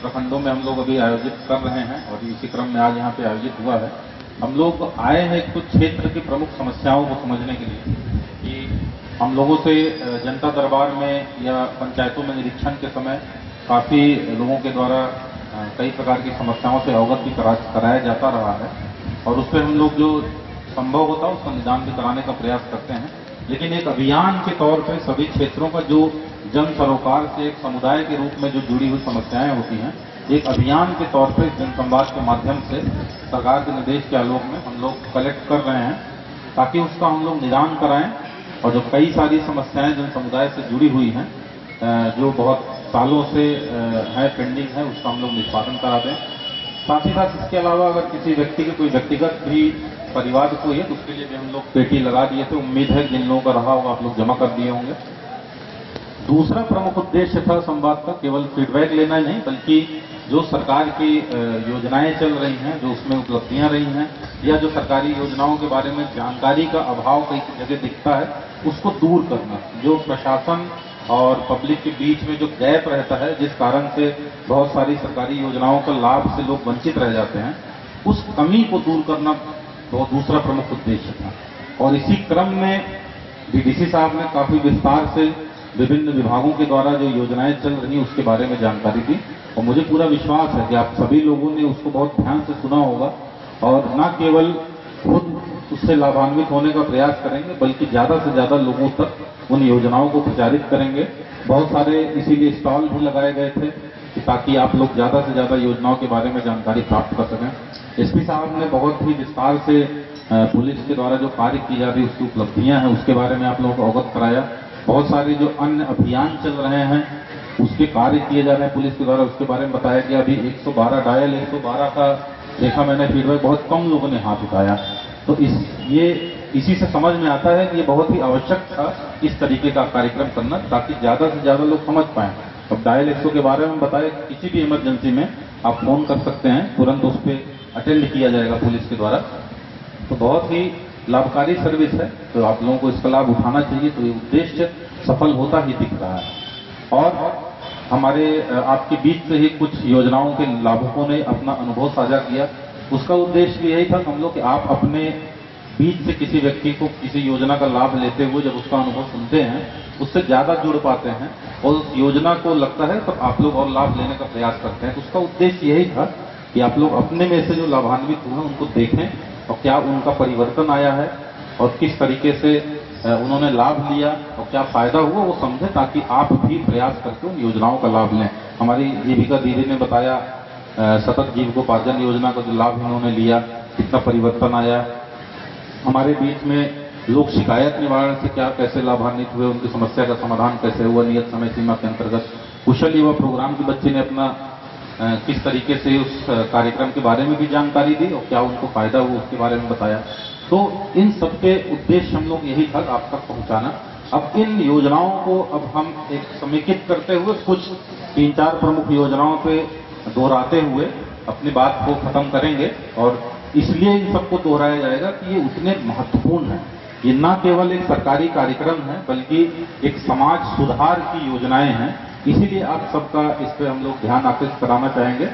प्रखंडों में हम लोग अभी आयोजित कर रहे हैं और इसी क्रम में आज यहाँ पे आयोजित हुआ है। हम लोग आए हैं कुछ क्षेत्र की प्रमुख समस्याओं को समझने के लिए कि हम लोगों से जनता दरबार में या पंचायतों में निरीक्षण के समय काफी लोगों के द्वारा कई प्रकार की समस्याओं से अवगत भी कराया जाता रहा है, और उस पर हम लोग जो संभव होता है उसका निदान भी कराने का प्रयास करते हैं। लेकिन एक अभियान के तौर पर सभी क्षेत्रों का जो जन सरोकार से एक समुदाय के रूप में जो जुड़ी हुई समस्याएं होती हैं, एक अभियान के तौर पर जन संवाद के माध्यम से सरकार के निर्देश के आलोक में हम लोग कलेक्ट कर रहे हैं, ताकि उसका हम लोग निदान कराएं। और जो कई सारी समस्याएं जन समुदाय से जुड़ी हुई हैं, जो बहुत सालों से है, पेंडिंग है, उसका हम लोग निष्पादन करा दें। साथ ही साथ इसके अलावा अगर किसी व्यक्ति के कोई व्यक्तिगत भी परिवार को है तो उसके लिए भी हम लोग पेटी लगा दिए थे। उम्मीद है जिन लोगों का रहा होगा आप लोग जमा कर दिए होंगे। दूसरा प्रमुख उद्देश्य था संवाद का केवल फीडबैक लेना ही नहीं, बल्कि जो सरकार की योजनाएं चल रही हैं, जो उसमें उपलब्धियां रही हैं, या जो सरकारी योजनाओं के बारे में जानकारी का अभाव कई जगह दिखता है, उसको दूर करना। जो प्रशासन और पब्लिक के बीच में जो गैप रहता है, जिस कारण से बहुत सारी सरकारी योजनाओं का लाभ से लोग वंचित रह जाते हैं, उस कमी को दूर करना तो दूसरा प्रमुख उद्देश्य था। और इसी क्रम में डीडीसी साहब ने काफी विस्तार से विभिन्न विभागों के द्वारा जो योजनाएं चल रही उसके बारे में जानकारी दी, और मुझे पूरा विश्वास है कि आप सभी लोगों ने उसको बहुत ध्यान से सुना होगा और न केवल उससे लाभान्वित होने का प्रयास करेंगे, बल्कि ज्यादा से ज्यादा लोगों तक उन योजनाओं को प्रचारित करेंगे। बहुत सारे इसीलिए स्टॉल भी लगाए गए थे कि ताकि आप लोग ज्यादा से ज्यादा योजनाओं के बारे में जानकारी प्राप्त कर सकें। एसपी साहब ने बहुत ही विस्तार से पुलिस के द्वारा जो कार्य की जा रही है, उसकी उपलब्धियां हैं, उसके बारे में आप लोगों को अवगत कराया। बहुत सारे जो अन्य अभियान चल रहे हैं, उसके कार्य किए जा रहे हैं पुलिस के द्वारा, उसके बारे में बताया गया। अभी 112 डायल 112 का देखा मैंने फीडबैक, बहुत कम लोगों ने हाथ उठाया। तो इसी से समझ में आता है कि ये बहुत ही आवश्यक था इस तरीके का कार्यक्रम करना, ताकि ज्यादा से ज्यादा लोग समझ पाएं। अब डायल 100 के बारे में बताया, किसी भी इमरजेंसी में आप फोन कर सकते हैं, तुरंत उस पर अटेंड किया जाएगा पुलिस के द्वारा। तो बहुत ही लाभकारी सर्विस है, तो आप लोगों को इसका लाभ उठाना चाहिए। तो ये उद्देश्य सफल होता ही दिख रहा है। और हमारे आपके बीच से ही कुछ योजनाओं के लाभुकों ने अपना अनुभव साझा किया। उसका उद्देश्य भी यही था हम लोग कि आप अपने बीच से किसी व्यक्ति को किसी योजना का लाभ लेते हुए जब उसका अनुभव सुनते हैं, उससे ज्यादा जुड़ पाते हैं और उस योजना को लगता है तब आप लोग और लाभ लेने का प्रयास करते हैं। उसका उद्देश्य यही था कि आप लोग अपने में से जो लाभान्वित हुए उनको देखें और क्या उनका परिवर्तन आया है और किस तरीके से उन्होंने लाभ लिया और क्या फायदा हुआ वो समझे, ताकि आप भी प्रयास करके उन योजनाओं का लाभ लें। हमारी जीविका दीदी ने बताया सतत जीविकोपार्जन योजना का जो लाभ उन्होंने लिया, कितना परिवर्तन आया। हमारे बीच में लोग शिकायत निवारण से क्या कैसे लाभान्वित हुए, उनकी समस्या का समाधान कैसे हुआ नियत समय सीमा के अंतर्गत। कुशल युवा प्रोग्राम के बच्चे ने अपना किस तरीके से उस कार्यक्रम के बारे में भी जानकारी दी और क्या उनको फायदा हुआ उसके बारे में बताया। तो इन सबके उद्देश्य हम लोग यही था आप तक पहुंचाना। अब इन योजनाओं को अब हम एक समेकित करते हुए कुछ 3-4 प्रमुख योजनाओं पे दोहराते हुए अपनी बात को खत्म करेंगे। और इसलिए इन सबको दोहराया जाएगा कि ये उतने महत्वपूर्ण है। ये न केवल एक सरकारी कार्यक्रम है बल्कि एक समाज सुधार की योजनाएं हैं। इसीलिए आप सबका इस पे हम लोग ध्यान आकर्षित कराना चाहेंगे।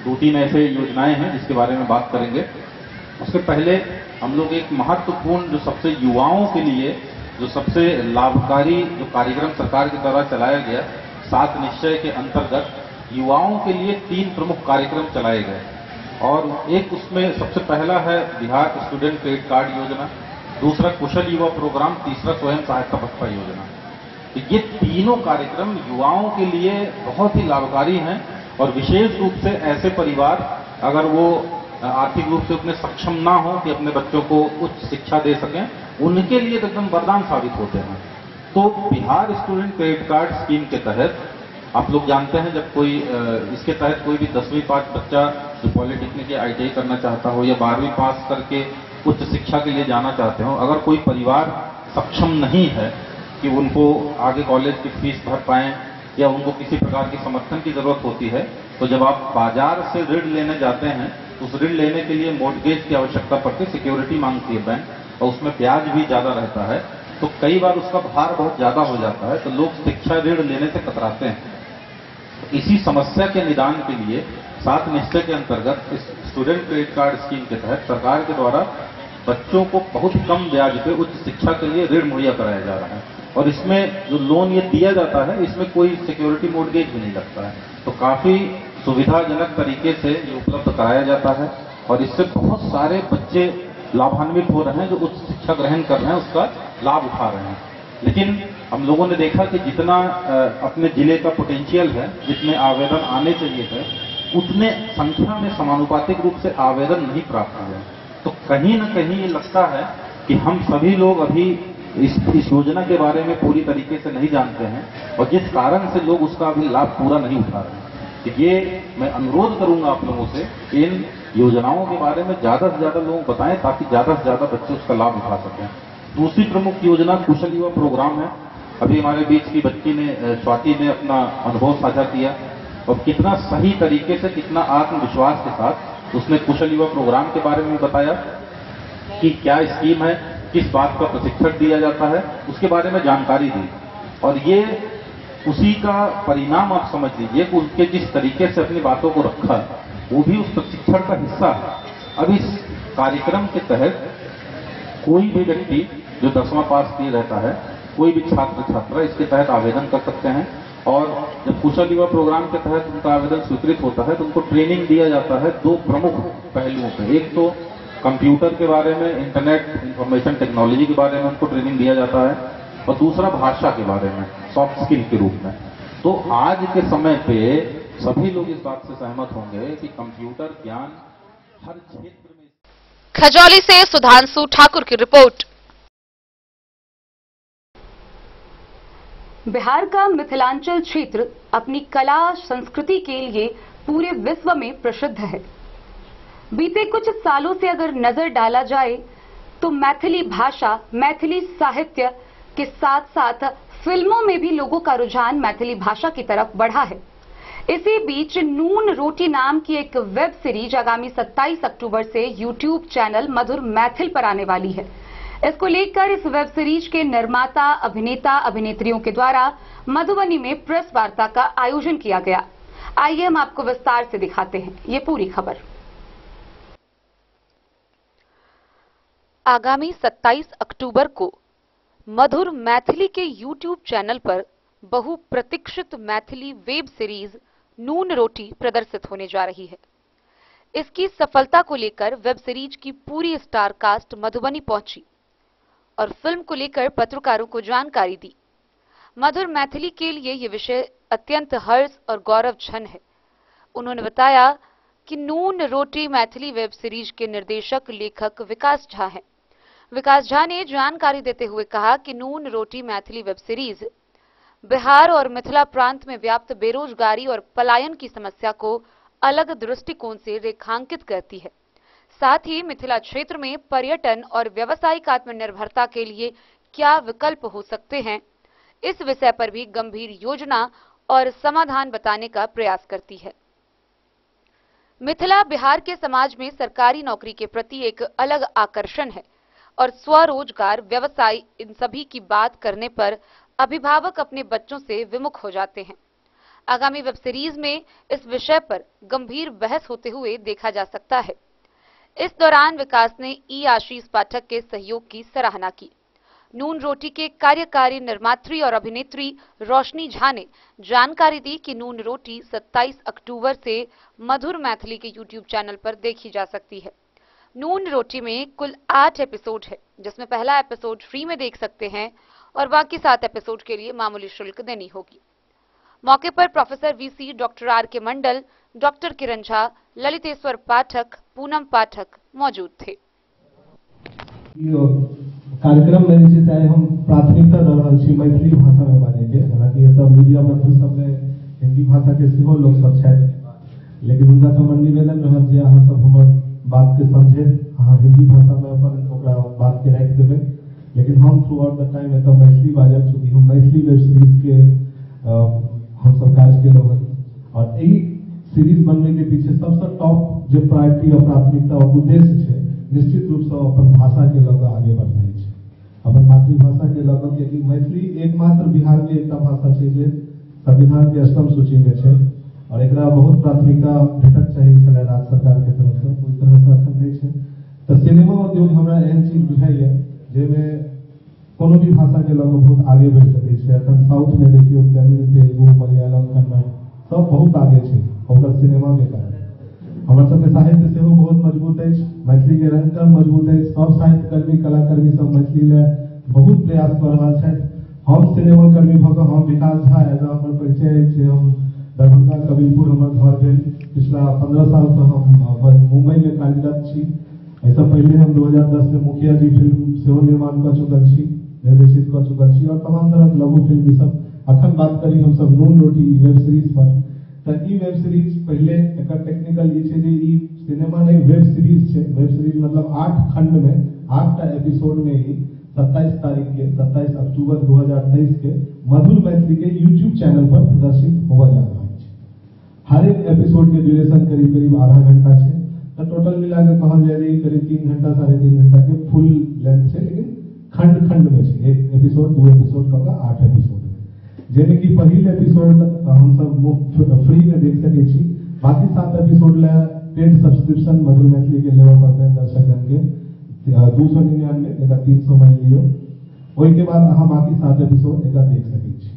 2-3 ऐसे योजनाएं हैं जिसके बारे में बात करेंगे। उससे पहले हम लोग एक महत्वपूर्ण जो सबसे युवाओं के लिए जो सबसे लाभकारी जो कार्यक्रम सरकार के द्वारा चलाया गया 7 निश्चय के अंतर्गत युवाओं के लिए 3 प्रमुख कार्यक्रम चलाए गए। और एक उसमें सबसे पहला है बिहार स्टूडेंट क्रेडिट कार्ड योजना, दूसरा कुशल युवा प्रोग्राम, तीसरा स्वयं सहायता भत्ता योजना। तो ये तीनों कार्यक्रम युवाओं के लिए बहुत ही लाभकारी हैं और विशेष रूप से ऐसे परिवार अगर वो आर्थिक रूप से उतने सक्षम ना हो कि अपने बच्चों को उच्च शिक्षा दे सकें, उनके लिए तो एकदम वरदान साबित होते हैं। तो Bihar student credit card scheme के तहत आप लोग जानते हैं जब कोई इसके तहत कोई भी 10वीं पास बच्चा जो पॉलिटेक्निक या ITI करना चाहता हो या 12वीं पास करके उच्च शिक्षा के लिए जाना चाहते हो, अगर कोई परिवार सक्षम नहीं है कि उनको आगे कॉलेज की फीस भर पाएं या उनको किसी प्रकार की समर्थन की जरूरत होती है, तो जब आप बाजार से ऋण लेने जाते हैं तो उस ऋण लेने के लिए मॉर्गेज की आवश्यकता पड़ती है, सिक्योरिटी मांगती है बैंक और उसमें ब्याज भी ज्यादा रहता है। तो कई बार उसका भार बहुत ज्यादा हो जाता है, तो लोग शिक्षा ऋण लेने से कतराते हैं। तो इसी समस्या के निदान के लिए 7 निश्चय के अंतर्गत इस स्टूडेंट क्रेडिट कार्ड स्कीम के तहत सरकार के द्वारा बच्चों को बहुत कम ब्याज पे उच्च शिक्षा के लिए ऋण मुहैया कराया जा रहा है। और इसमें जो लोन ये दिया जाता है इसमें कोई सिक्योरिटी मॉर्गेज भी नहीं लगता है, तो काफी सुविधाजनक तरीके से ये उपलब्ध कराया जाता है और इससे बहुत सारे बच्चे लाभान्वित हो रहे हैं जो उच्च शिक्षा ग्रहण कर रहे हैं, उसका लाभ उठा रहे हैं। लेकिन हम लोगों ने देखा कि जितना अपने जिले का पोटेंशियल है, जितने आवेदन आने चाहिए थे, उतने संख्या में समानुपातिक रूप से आवेदन नहीं प्राप्त हुए। तो कहीं न कहीं ये लगता है कि हम सभी लोग अभी इस योजना के बारे में पूरी तरीके से नहीं जानते हैं और जिस कारण से लोग उसका अभी लाभ पूरा नहीं उठा रहे हैं। तो ये मैं अनुरोध करूंगा आप लोगों से कि इन योजनाओं के बारे में ज्यादा से ज्यादा लोग बताएं ताकि ज्यादा से ज्यादा बच्चे उसका लाभ उठा सकें। दूसरी प्रमुख योजना कुशल युवा प्रोग्राम है। अभी हमारे बीच की बच्ची ने स्वाति ने अपना अनुभव साझा किया और कितना सही तरीके से, कितना आत्मविश्वास के साथ उसने कुशल युवा प्रोग्राम के बारे में बताया कि क्या स्कीम है, किस बात का प्रशिक्षण दिया जाता है, उसके बारे में जानकारी दी। और ये उसी का परिणाम आप समझ लीजिए कि उनके जिस तरीके से अपनी बातों को रखा वो भी उस प्रशिक्षण का हिस्सा है। अब इस कार्यक्रम के तहत कोई भी व्यक्ति जो 10वां पास किए रहता है, कोई भी छात्र छात्रा इसके तहत आवेदन कर सकते हैं। और जब कुशल युवा प्रोग्राम के तहत उनका आवेदन स्वीकृत होता है तो उनको ट्रेनिंग दिया जाता है 2 प्रमुख पहलुओं पर। एक तो कंप्यूटर के बारे में, इंटरनेट इंफॉर्मेशन टेक्नोलॉजी के बारे में उनको ट्रेनिंग दिया जाता है, और दूसरा भाषा के बारे में सॉफ्ट स्किल के रूप में। तो आज के समय पे सभी लोग इस बात से सहमत होंगे कि कंप्यूटर ज्ञान हर क्षेत्र में। खजौली से सुधांशु ठाकुर की रिपोर्ट। बिहार का मिथिलांचल क्षेत्र अपनी कला संस्कृति के लिए पूरे विश्व में प्रसिद्ध है। बीते कुछ सालों से अगर नजर डाला जाए तो मैथिली भाषा, मैथिली साहित्य के साथ साथ फिल्मों में भी लोगों का रुझान मैथिली भाषा की तरफ बढ़ा है। इसी बीच नून रोटी नाम की एक वेब सीरीज आगामी 27 अक्टूबर से YouTube चैनल मधुर मैथिल पर आने वाली है। इसको लेकर इस वेब सीरीज के निर्माता, अभिनेता, अभिनेत्रियों के द्वारा मधुबनी में प्रेस वार्ता का आयोजन किया गया। आइए हम आपको विस्तार से दिखाते हैं ये पूरी खबर। आगामी 27 अक्टूबर को मधुर मैथिली के YouTube चैनल पर बहुप्रतीक्षित मैथिली वेब सीरीज नून रोटी प्रदर्शित होने जा रही है। इसकी सफलता को लेकर वेब सीरीज की पूरी स्टार कास्ट मधुबनी पहुंची और फिल्म को लेकर पत्रकारों को जानकारी दी। मधुर मैथिली के लिए यह विषय अत्यंत हर्ष और गौरव क्षण है। उन्होंने बताया कि नून रोटी मैथिली वेब सीरीज के निर्देशक लेखक विकास झा हैं। विकास झा ने जानकारी देते हुए कहा कि नून रोटी मैथिली वेब सीरीज बिहार और मिथिला प्रांत में व्याप्त बेरोजगारी और पलायन की समस्या को अलग दृष्टिकोण से रेखांकित करती है। साथ ही मिथिला क्षेत्र में पर्यटन और व्यावसायिक आत्मनिर्भरता के लिए क्या विकल्प हो सकते हैं, इस विषय पर भी गंभीर योजना और समाधान बताने का प्रयास करती है। मिथिला बिहार के समाज में सरकारी नौकरी के प्रति एक अलग आकर्षण है और स्वरोजगार, व्यवसाय, इन सभी की बात करने पर अभिभावक अपने बच्चों से विमुख हो जाते हैं। आगामी वेब सीरीज में इस विषय पर गंभीर बहस होते हुए देखा जा सकता है। इस दौरान विकास ने ई आशीष पाठक के सहयोग की सराहना की। नून रोटी के कार्यकारी निर्मात्री और अभिनेत्री रोशनी झा ने जानकारी दी कि नून रोटी 27 अक्टूबर से मधुर मैथिली के YouTube चैनल पर देखी जा सकती है। नून रोटी में कुल 8 एपिसोड है, जिसमें पहला एपिसोड फ्री में देख सकते हैं और बाकी 7 एपिसोड के लिए मामूली शुल्क देनी होगी। मौके पर प्रोफेसर वीसी, डॉक्टर आर.के. मंडल, डॉक्टर किरण झा, ललितेश्वर पाठक, पूनम पाठक मौजूद थे। कार्यक्रम में जे चाहे हम प्राथमिकता दे रहल छी मैथिली भाषा में बाजे के, हालांकि ये सब मीडिया में सब में हिंदी भाषा के सेहो लोग सब छथि, लेकिन उनका हमर निवेदन रहत जे अहाँ सब हमर बात के समझे, अहाँ हिंदी भाषा में अपन ओकरा बात के राख देबै, लेकिन हम थ्रू आउट द टाइम एत मैथिली बाजब, चूँकि हम मैथिली वेब सीरीज के हम सब काज के लोग और यही सीरीज बनने के पीछे सबसे टॉप जो प्रायोरिटी और प्राथमिकता और उद्देश्य है निश्चित रूप से अपन भाषा के लग आगे बढ़नाइ छै, अपन मातृभाषा के लग, क्योंकि मैथिली एकमात्र बिहार के एक भाषा है जो संविधान के अष्टम सूची में है और एक बहुत प्राथमिकता भेटक चाहिए राज्य सरकार के तरफ से, कोई तरह से अखन नहीं है। तो सिनेमा उद्योग हमरा एहन चीज बुझाइए जेमे कोनो भी भाषा के लग बहुत आगे बढ़ सकै छै। अखन साउथ में देखियो तमिल, तेलुगु, मलयालम, कन्नड़ सब बहुत आगे छै ओकर सिनेमा के कारण। हमर सबके साहित्य सेहो बहुत मजबूत अछि, मैथिली के रंग मजबूत अछि, सब साहित्यकर्मी, कलाकर्मी सब मैथिली ले बहुत प्रयास कर रहल छथि। हम सिनेमा कर्मी भऽ कऽ हम विकास झा एज हमर परिचय अछि, हम दरभंगा कबीरपुर हमर घर भेल, पिछला 15 साल से हम मुंबई में कार्यरत छी। ऐसा पहले हम 2010 में मुखिया जी फिल्म सेहो निर्माण कर चुकल छी, निर्देशित कर चुकल छी और तमाम तरह के लघु फिल्म सब। अखन बात करी हम सब नून रोटी वेब सीरीज पर, तो ई वेब सीरीज पहले एक टेक्निकल ये छै जे ई सिनेमा नहीं वेब सीरीज छै। वेब सीरीज मतलब 8 खंड में 8टा एपिसोड में ही 27 अक्टूबर 2023 के मधुर मैथिली के YouTube चैनल पर प्रदर्शित होगा जा रहा है। हर एक एपिसोड के ड्यूरेशन करीब करीब आधा घंटा है, तो टोटल मिला के कहल जाए करीब 3 घंटा 3.5 घंटा के फुल लेंथ है, लेकिन खंड खंड में है, एक एपिसोड 2 एपिसोड का 8 एपिसोड में, जेमे कि पहिल एपिसोड हम सब मुफ्त फ्री में देख सके छी। बाकी 7 एपिसोड ले पेड सब्सक्रिप्शन मधुर मैथिली के लेवा पड़ते हैं दर्शकन के 299 या 300 मान लियो, ओहि के बाद अहाँ बाकी 7 एपिसोड एक देख सके छी।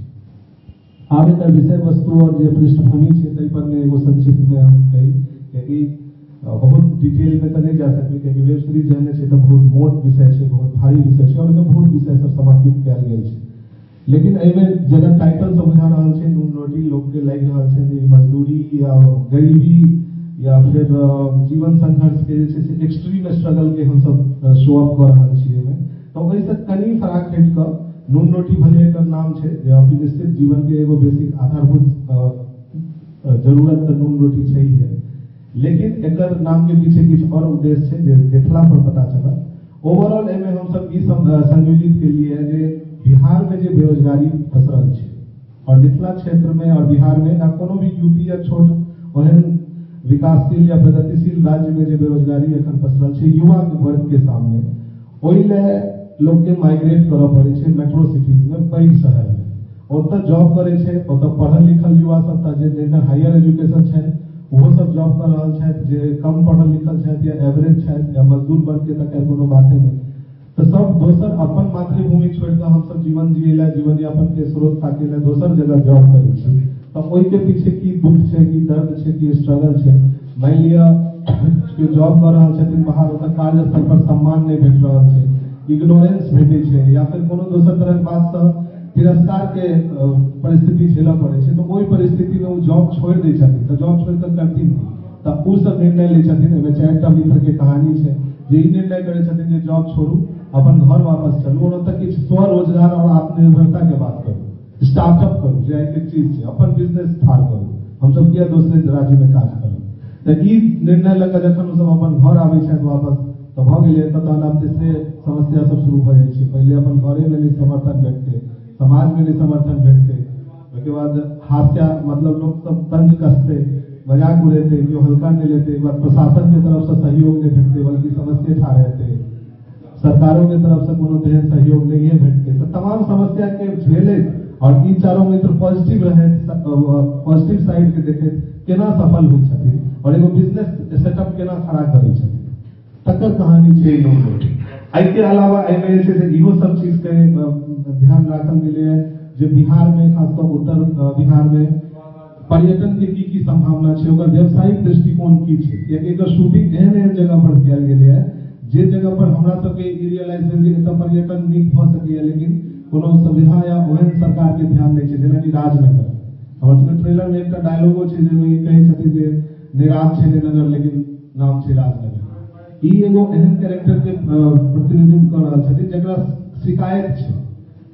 आब एकर विषय वस्तु और जे पृष्ठभूमि छै तै पर में एगो संक्षिप्त में हम कही कि बहुत डिटेल में तो नहीं जा सकते क्योंकि वेब सीरीज जाने से तो बहुत मोट विषय है, बहुत भारी विषय है और बहुत विषय सब समाहित कयल गेल है। लेकिन एमे जेना टाइटल सब बुझा रहल छै नून रोटी लोग के लागि रहल छै जे मजदूरी या गरीबी या फिर जीवन संघर्ष के जे छै एक्सट्रीम स्ट्रगल के हम सब शो अप कर रहल छियै एमे। तो ओहि से कनी फराक हट क नून रोटी भले एकर नाम छै जे अपनी निश्चित जीवन के एगो बेसिक आधारभूत जरूरत तो नून रोटी छै ही है, लेकिन एकर नाम के पीछे किछु और उद्देश्य छै जे देखला पर पता चला। ओवरऑल एमे हम सब ई संयोजित के लिए जे बिहार में जो बेरोजगारी पसरल है और मिथिला क्षेत्र में और बिहार में ना कोनो भी यूपी या छोट ओहन विकासशील या प्रगतिशील राज्य में जो बेरोजगारी अखन पसरल है युवा के वर्ग के सामने, ओहि ले लोग के माइग्रेट करऽ पड़े छै मेट्रो सिटीज में, पैघ शहर में ओतऽ जॉब करे छै। ओतऽ पढ़ल लिखल युवा सब जे हायर एजुकेशन छै वो सब जॉब कर रहल छथि, जे कम पढ़ल लिखल छथि या एवरेज छथि या मजदूर वर्ग के तक कोनो बाते नहीं। तो सब दोसर अपन मातृभूमि छोड़ कर हम सब जीवन जिये जीवन यापन के स्रोत ताके ले दोसर जगह जॉब करे छी। तो ओहि के पीछे की दुख छै, की दर्द छै, की स्ट्रगल छै। मान लिया जो जॉब कर रहल छथिन बाहर ओतऽ कार्यस्थल पर सम्मान नहीं भेट रहल छै, इग्नोरेंस भेटे छै या फिर कोनो दोसर तरह बात से तिरस्कार के परिस्थिति झेलऽ पड़े छै। तो ओहि परिस्थिति में वो जॉब छोड़ दै छथिन, तो जॉब छोड़ कर करथिन तो उ सब निर्णय ले छथिन। एमे 4टा मित्र के कहानी छै जे ई निर्णय करे छथिन जे जॉब छोड़ू अपन घर वापस चलू और तक किछु स्वरोजगार और आत्मनिर्भरता के बात करू, स्टार्टअप करू, जे एक चीज छै अपन बिजनेस ठाढ़ करू, हम सब किया दूसरे राज्य में काज करू। तो ई निर्णय लेकर जखन सब अपन घर आबै छथि वापस तो भ गेलै तऽ तहन आब तेसरे समस्या सब शुरू भ जाइ छै। पहले अपन घरे में नहीं समर्थन भेटते, समाज में नहीं समर्थन भेटते, उसके बाद हास्या मतलब लोग सब तंज कसते, मजाक उड़ेते, क्यों हल्का नहीं लेते, एक बार प्रशासन की तरफ से सहयोग नहीं भेटते बल्कि समझते ठा रहते, सरकारों की तरफ से कोनो तेहन सहयोग नहीं है भेटते। तो तमाम समस्या के झेले और ई चारों मित्र पॉजिटिव रहे, पॉजिटिव साइड के देखे केना सफल हुई छथिन और एगो बिजनेस सेटअप केना खड़ा करै छथिन, तकर कहानी छै नून रोटी। एहि के अलावा एमे जे छै से इहो सब चीज के ध्यान राखल गेलै है जे बिहार में खासकर उत्तर बिहार में पर्यटन के की संभावना छै, ओकर व्यवसायिक दृष्टिकोण की छै, कियाकि एकर शूटिंग एहन जगह पर कयल गेलै है जे जगह पर हमरा सबके ई रियलाइज भेल जे एतऽ पर्यटन नीक भऽ सकैए लेकिन कोनो सुविधा या ओहन सरकार के ध्यान नहीं छै। जेना कि राजनगर, हमर सबके ट्रेलर में एकटा डायलॉगो छै जे ई कहै छथिन जे निराज छै नगर लेकिन नाम छै राजनगर। ई एगो एहन कैरेक्टर के प्रतिनिधित्व कर रहल छथिन जकरा शिकायत छै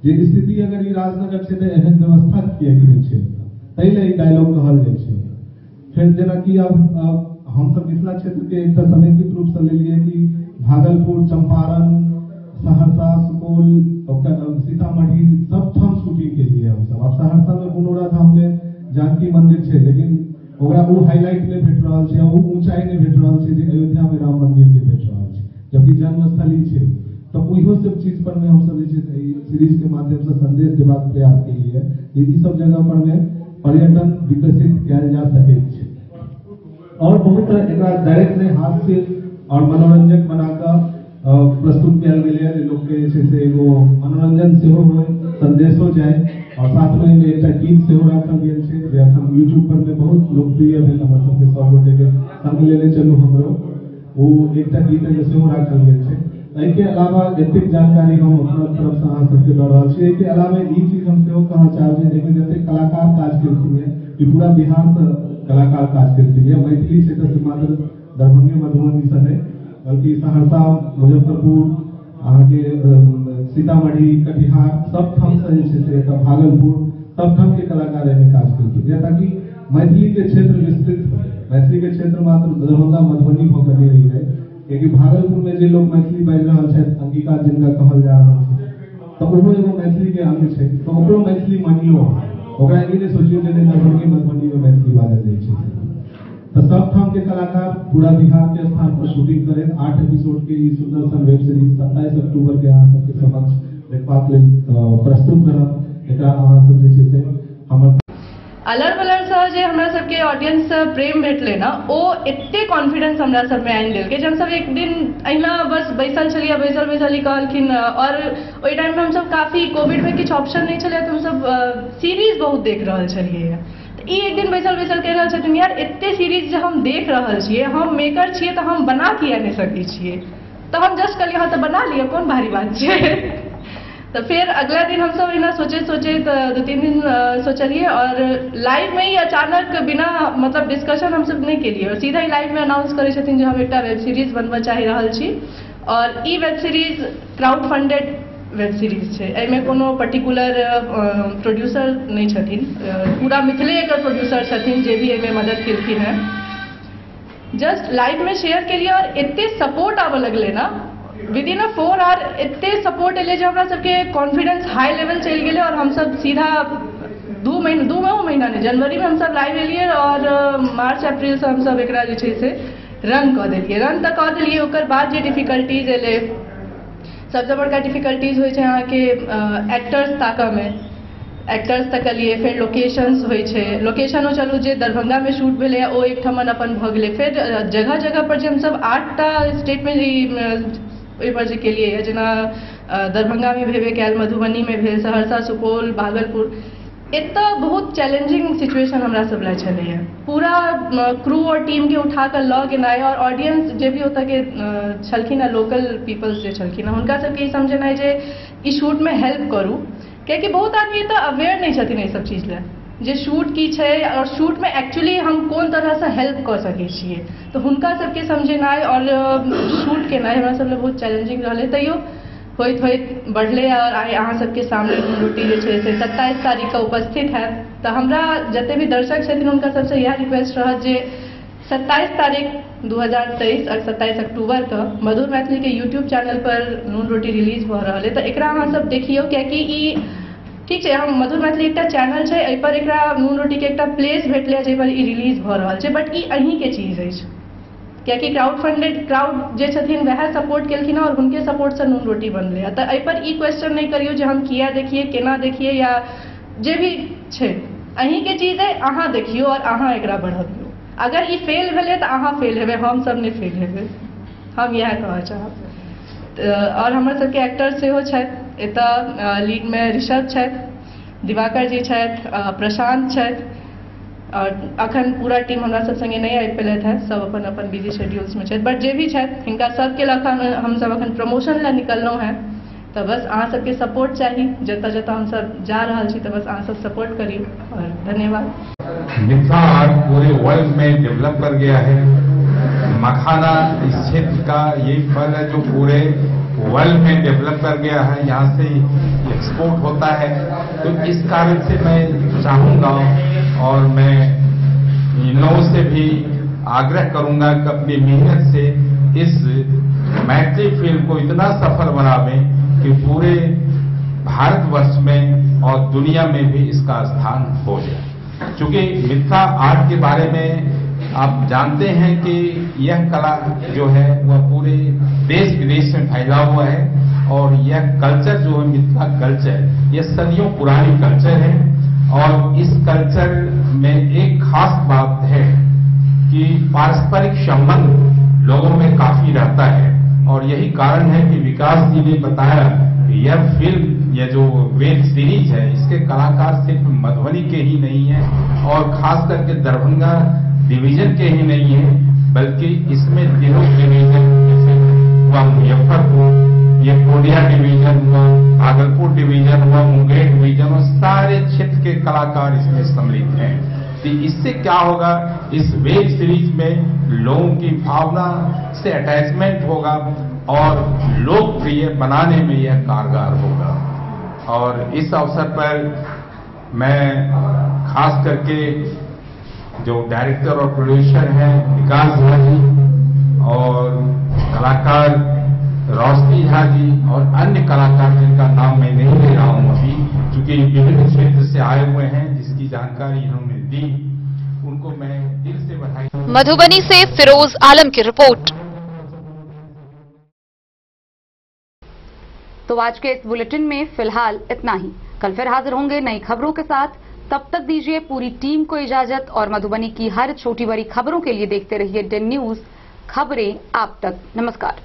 जे स्थिति अगर ई राजनगर छै तऽ एहन व्यवस्था किया गेल छै, तै ले ई डायलॉग कहल जाइ छै। फिर जेना कि अब हम सब मिथिला क्षेत्र के एकटा समेकित रूप से ले लिए कि भागलपुर, चंपारण, सहरसा, सुपौल, सीतामढ़ी सब ठाम शूटिंग के लिए हम सब। अब सहरसा में पुनौरा धाम में जानकी मंदिर छै लेकिन ओकरा वो हाईलाइट नहीं भेट रहल छै, वो ऊंचाई नहीं भेट रहल छै जे अयोध्या में राम मंदिर के भेट रहल छै, जबकि जन्मस्थली छै। तो ओहो सब चीज पर में हम सब जे छै सीरीज के माध्यम से संदेश देबाक प्रयास केलिए जे ई सब जगह पर में पर्यटन विकसित कयल जा सकै छै और बहुत एकरा डायरेक्ट से हास्य और मनोरंजक बनाकर प्रस्तुत कयल गेलै है। लोग के जे छै एगो मनोरंजन सेहो होय, संदेशो जाय और साथ में एकटा गीत सेहो राखल गेल छै जे अखन यूट्यूब पर में बहुत लोकप्रिय भेल, हमर सबके सब गोटे के संग लेने चलू हमरो, वो एकटा गीत में सेहो राखल गेल छै। एहि के अलावा एतेक जानकारी हम अपना तरफ से अहाँ सबके दऽ रहल छी। एहि के अलावा ई चीज हम सेहो कहऽ चाहब जे एहिमे जतेक कलाकार काज केलखिन है ई पूरा बिहार से कलाकार काज केलखिन है, मैथिली क्षेत्र से मात्र दरभंगे मधुबनी से नहीं बल्कि सहरसा, मुजफ्फरपुर, अहाँ के सीतामढ़ी, कटिहार सब ठाम से जे छै से भागलपुर सब ठाम के कलाकार एहिमे काज केलखिन है ताकि मैथिली के क्षेत्र विस्तृत हो। मैथिली के क्षेत्र मात्र दरभंगा मधुबनी भऽ कऽ नहि रहि जाय, क्योंकि भागलपुर में जे लोग मैथिली बाजि रहल छथि, अंगिका जिनका कहल जा रहल छै, तो ओहो एगो मैथिली के अंग छै, तो ओकरो मैथिली मानियो, ओकरा ई नहि सोचियो जे दरभंगे मधुबनी में मैथिली बाजल जाइ छै। तो सब ठाम के कलाकार पूरा बिहार के स्थान पर शूटिंग करें। 8 एपिसोड के ई सुंदर सन वेब सीरीज 27 अक्टूबर के अहाँ सबके समक्ष देखबाक लेल प्रस्तुत करब। एकरा अहाँ सब जे छै से हमर अलर बलर से जे हमरा सबके ऑडियंस प्रेम भेटले ना, ओ एते कॉन्फिडेंस हमरा सब में आनि देलकै जे हम सब एक दिन अहिना बस बैसल छलियै, बैसल कहलखिन और ओहि टाइम में हम सब काफी कोविड में किछु ऑप्शन नहीं छलै तो हम सब सीरीज बहुत देख रहल छलियै। ई एक दिन बैसल बैसल कह रहल छथिन यार एते सीरीज जो हम देख रहल छियै, हम मेकर छियै तो हम बना किया नहीं सकै छियै, तो हम जस्ट कल यहाँ तो बना लिए, कोन भारी बात छै। तो फिर अगला दिन हम सब इना सोचे तो 2-3 दिन सोचलिए और लाइव में ही अचानक बिना मतलब डिस्कशन हम सब नहीं केलिए और सीधा ही लाइव में अनाउंस करे छथिन जो हम एक वेब सीरीज बनबा चाहि रहल छी और ई web series crowd funded web series है। एमे कोनो पर्टिकुलर प्रोड्यूसर नहीं छथिन, पूरा मिथिले एकर प्रोड्यूसर छथिन जे भी एमे मदद केलखिन है। जस्ट लाइव में शेयर के लिए और इतने सपोर्ट आवे लगले ना विद इन 4 आवर, इतने सपोर्ट एले जो हमरा सबके कॉन्फिडेंस हाई लेवल चल गए और हम सब सीधा 2 महीना नहीं जनवरी में हम सब लाइव एलिए और मार्च अप्रैल से हम सब एकरा जे छै से रन कऽ देलिए। रन तऽ कऽ देलिए, ओकर बाद जे डिफिकल्टीज एले, सबसे बड़का डिफिकल्टीज होइ छै अहाँके एक्टर्स ताकऽ में, एक्टर्स तकलिए, फिर लोकेशंस होइ छै, लोकेशनो चलू जे दरभंगा में शूट भेलै ओ एक ठमन अपन भऽ गेलै, फिर जगह जगह पर जे हम सब 8टा स्टेट में एहिपर जे केलिए जेना दरभंगा में भेबे कयल, मधुबनी में भेल, सहरसा, सुपौल, भागलपुर, एतऽ बहुत चैलेंजिंग सिचुएशन हमरा सब लए छलैए। पूरा क्रू और टीम के उठा कर लऽ गेनाइ और ऑडियंस जे भी ओतऽ के छलखिन है, लोकल पीपल्स जे छलखिन है, हुनका सबके ई समझेनाइ जे ई शूट में हेल्प करू, कियाकि बहुत आदमी एतऽ अवेयर नहीं छथिन एहि सब चीज लए जे शूट की छै और शूट में एक्चुअली हम कोन तरह से हेल्प कर सकै छियै, तो हुनका सबके समझेनाइ और शूट केनाइ हमरा सब लए बहुत चैलेंजिंग रहलै। तैयो होइत होइत बढ़ले और आइ अहाँ सबके सामने रोटी जे छै से 27 तारीख के उपस्थित है। तो हमरा जते भी दर्शक छथिन हुनका सबसे यह रिक्वेस्ट रहत जे 27 तारीख 2023 और 27 अक्टूबर के मधुर मैथिली के यूट्यूब चैनल पर नून रोटी रिलीज भऽ रहल है, तो एकरा अहाँ सब देखियो, कियाकि ई ठीक है हम मधुर मैथिली एक चैनल है, एहि पर एकरा नून रोटी के एक प्लेस भेटले जे पर ई रिलीज भऽ रहल छै, बट ई अहीं के चीज अछि, कियाकि क्राउड फंडेड क्राउड जे छथिन वह सपोर्ट केलखिन और उनके सपोर्ट से नून रोटी बनले। तो एहि पर ई क्वेश्चन नहीं करियो जे हम किया देखिए, केना देखिए या जे भी छै, अहीं के चीज है, अहाँ देखियो और अहाँ एकरा बढ़बियो। अगर ई फेल भेलै तो अहाँ फेल हेबै, हम सब नहीं फेल हेबै, हम यह कहऽ चाहब। और हमर सबके एक्टर सेहो छथि एतऽ लीड में ऋषभ छथि, दिवाकर जी छथि, प्रशांत छथि और अखन पूरा टीम हमरा सब संगे नहीं आबि पेलथि है, सब अपन अपन बिजी शेड्यूल्स में छथि, बट जे भी छथि हिनका सबके लऽ कऽ हम सब अखन प्रमोशन लए निकललहुँ हैं। तो बस अहाँ सबके सपोर्ट चाहिए, जतऽ जतऽ हम सब जा रहल छी, तो बस अहाँ सब सपोर्ट करियो और धन्यवाद। मिथिला आर्ट पूरे वर्ल्ड में डेवलप कर गया है। मखाना इस क्षेत्र का ये फल है जो पूरे वर्ल्ड में डेवलप कर गया है, यहाँ से एक्सपोर्ट होता है। तो इस कारण से मैं चाहूँगा और मैं इन लोगों से भी आग्रह करूँगा कि अपनी मेहनत से इस मैथिली फिल्म को इतना सफल बनावें कि पूरे भारतवर्ष में और दुनिया में भी इसका स्थान हो जाए। चूँकि मिथिला आर्ट के बारे में आप जानते हैं कि यह कला जो है वह पूरे देश विदेश में फैला हुआ है और यह कल्चर जो है मिथिला कल्चर, यह सदियों पुरानी कल्चर है और इस कल्चर में एक खास बात है कि पारस्परिक संबंध लोगों में काफी रहता है और यही कारण है कि विकास जी ने बताया कि यह फिल्म, यह जो वेब सीरीज है, इसके कलाकार सिर्फ मधुबनी के ही नहीं है और खास करके दरभंगा डिवीजन के ही नहीं है, बल्कि इसमें तीनों डिवीजन जैसे हुआ मुजफ्फरपुर, ये पूर्णिया डिवीजन हुआ, भागलपुर डिवीजन हुआ, मुंगेर डिवीजन और सारे क्षेत्र के कलाकार इसमें सम्मिलित हैं। तो इससे क्या होगा, इस वेब सीरीज में लोगों की भावना से अटैचमेंट होगा और लोकप्रिय बनाने में यह कारगर होगा। और इस अवसर पर मैं खास करके जो डायरेक्टर और प्रोड्यूसर हैं विकास झा जी और कलाकार रोशनी झा जी और अन्य कलाकार जिनका नाम मैं नहीं ले रहा हूं अभी, क्योंकि विभिन्न क्षेत्र से आए हुए हैं, जिसकी जानकारी इन्होंने दी, उनको मैं दिल से बधाई। मधुबनी से फिरोज आलम की रिपोर्ट। तो आज के इस बुलेटिन में फिलहाल इतना ही। कल फिर हाजिर होंगे नई खबरों के साथ। तब तक दीजिए पूरी टीम को इजाजत और मधुबनी की हर छोटी बड़ी खबरों के लिए देखते रहिए 10 न्यूज, खबरें आप तक। नमस्कार।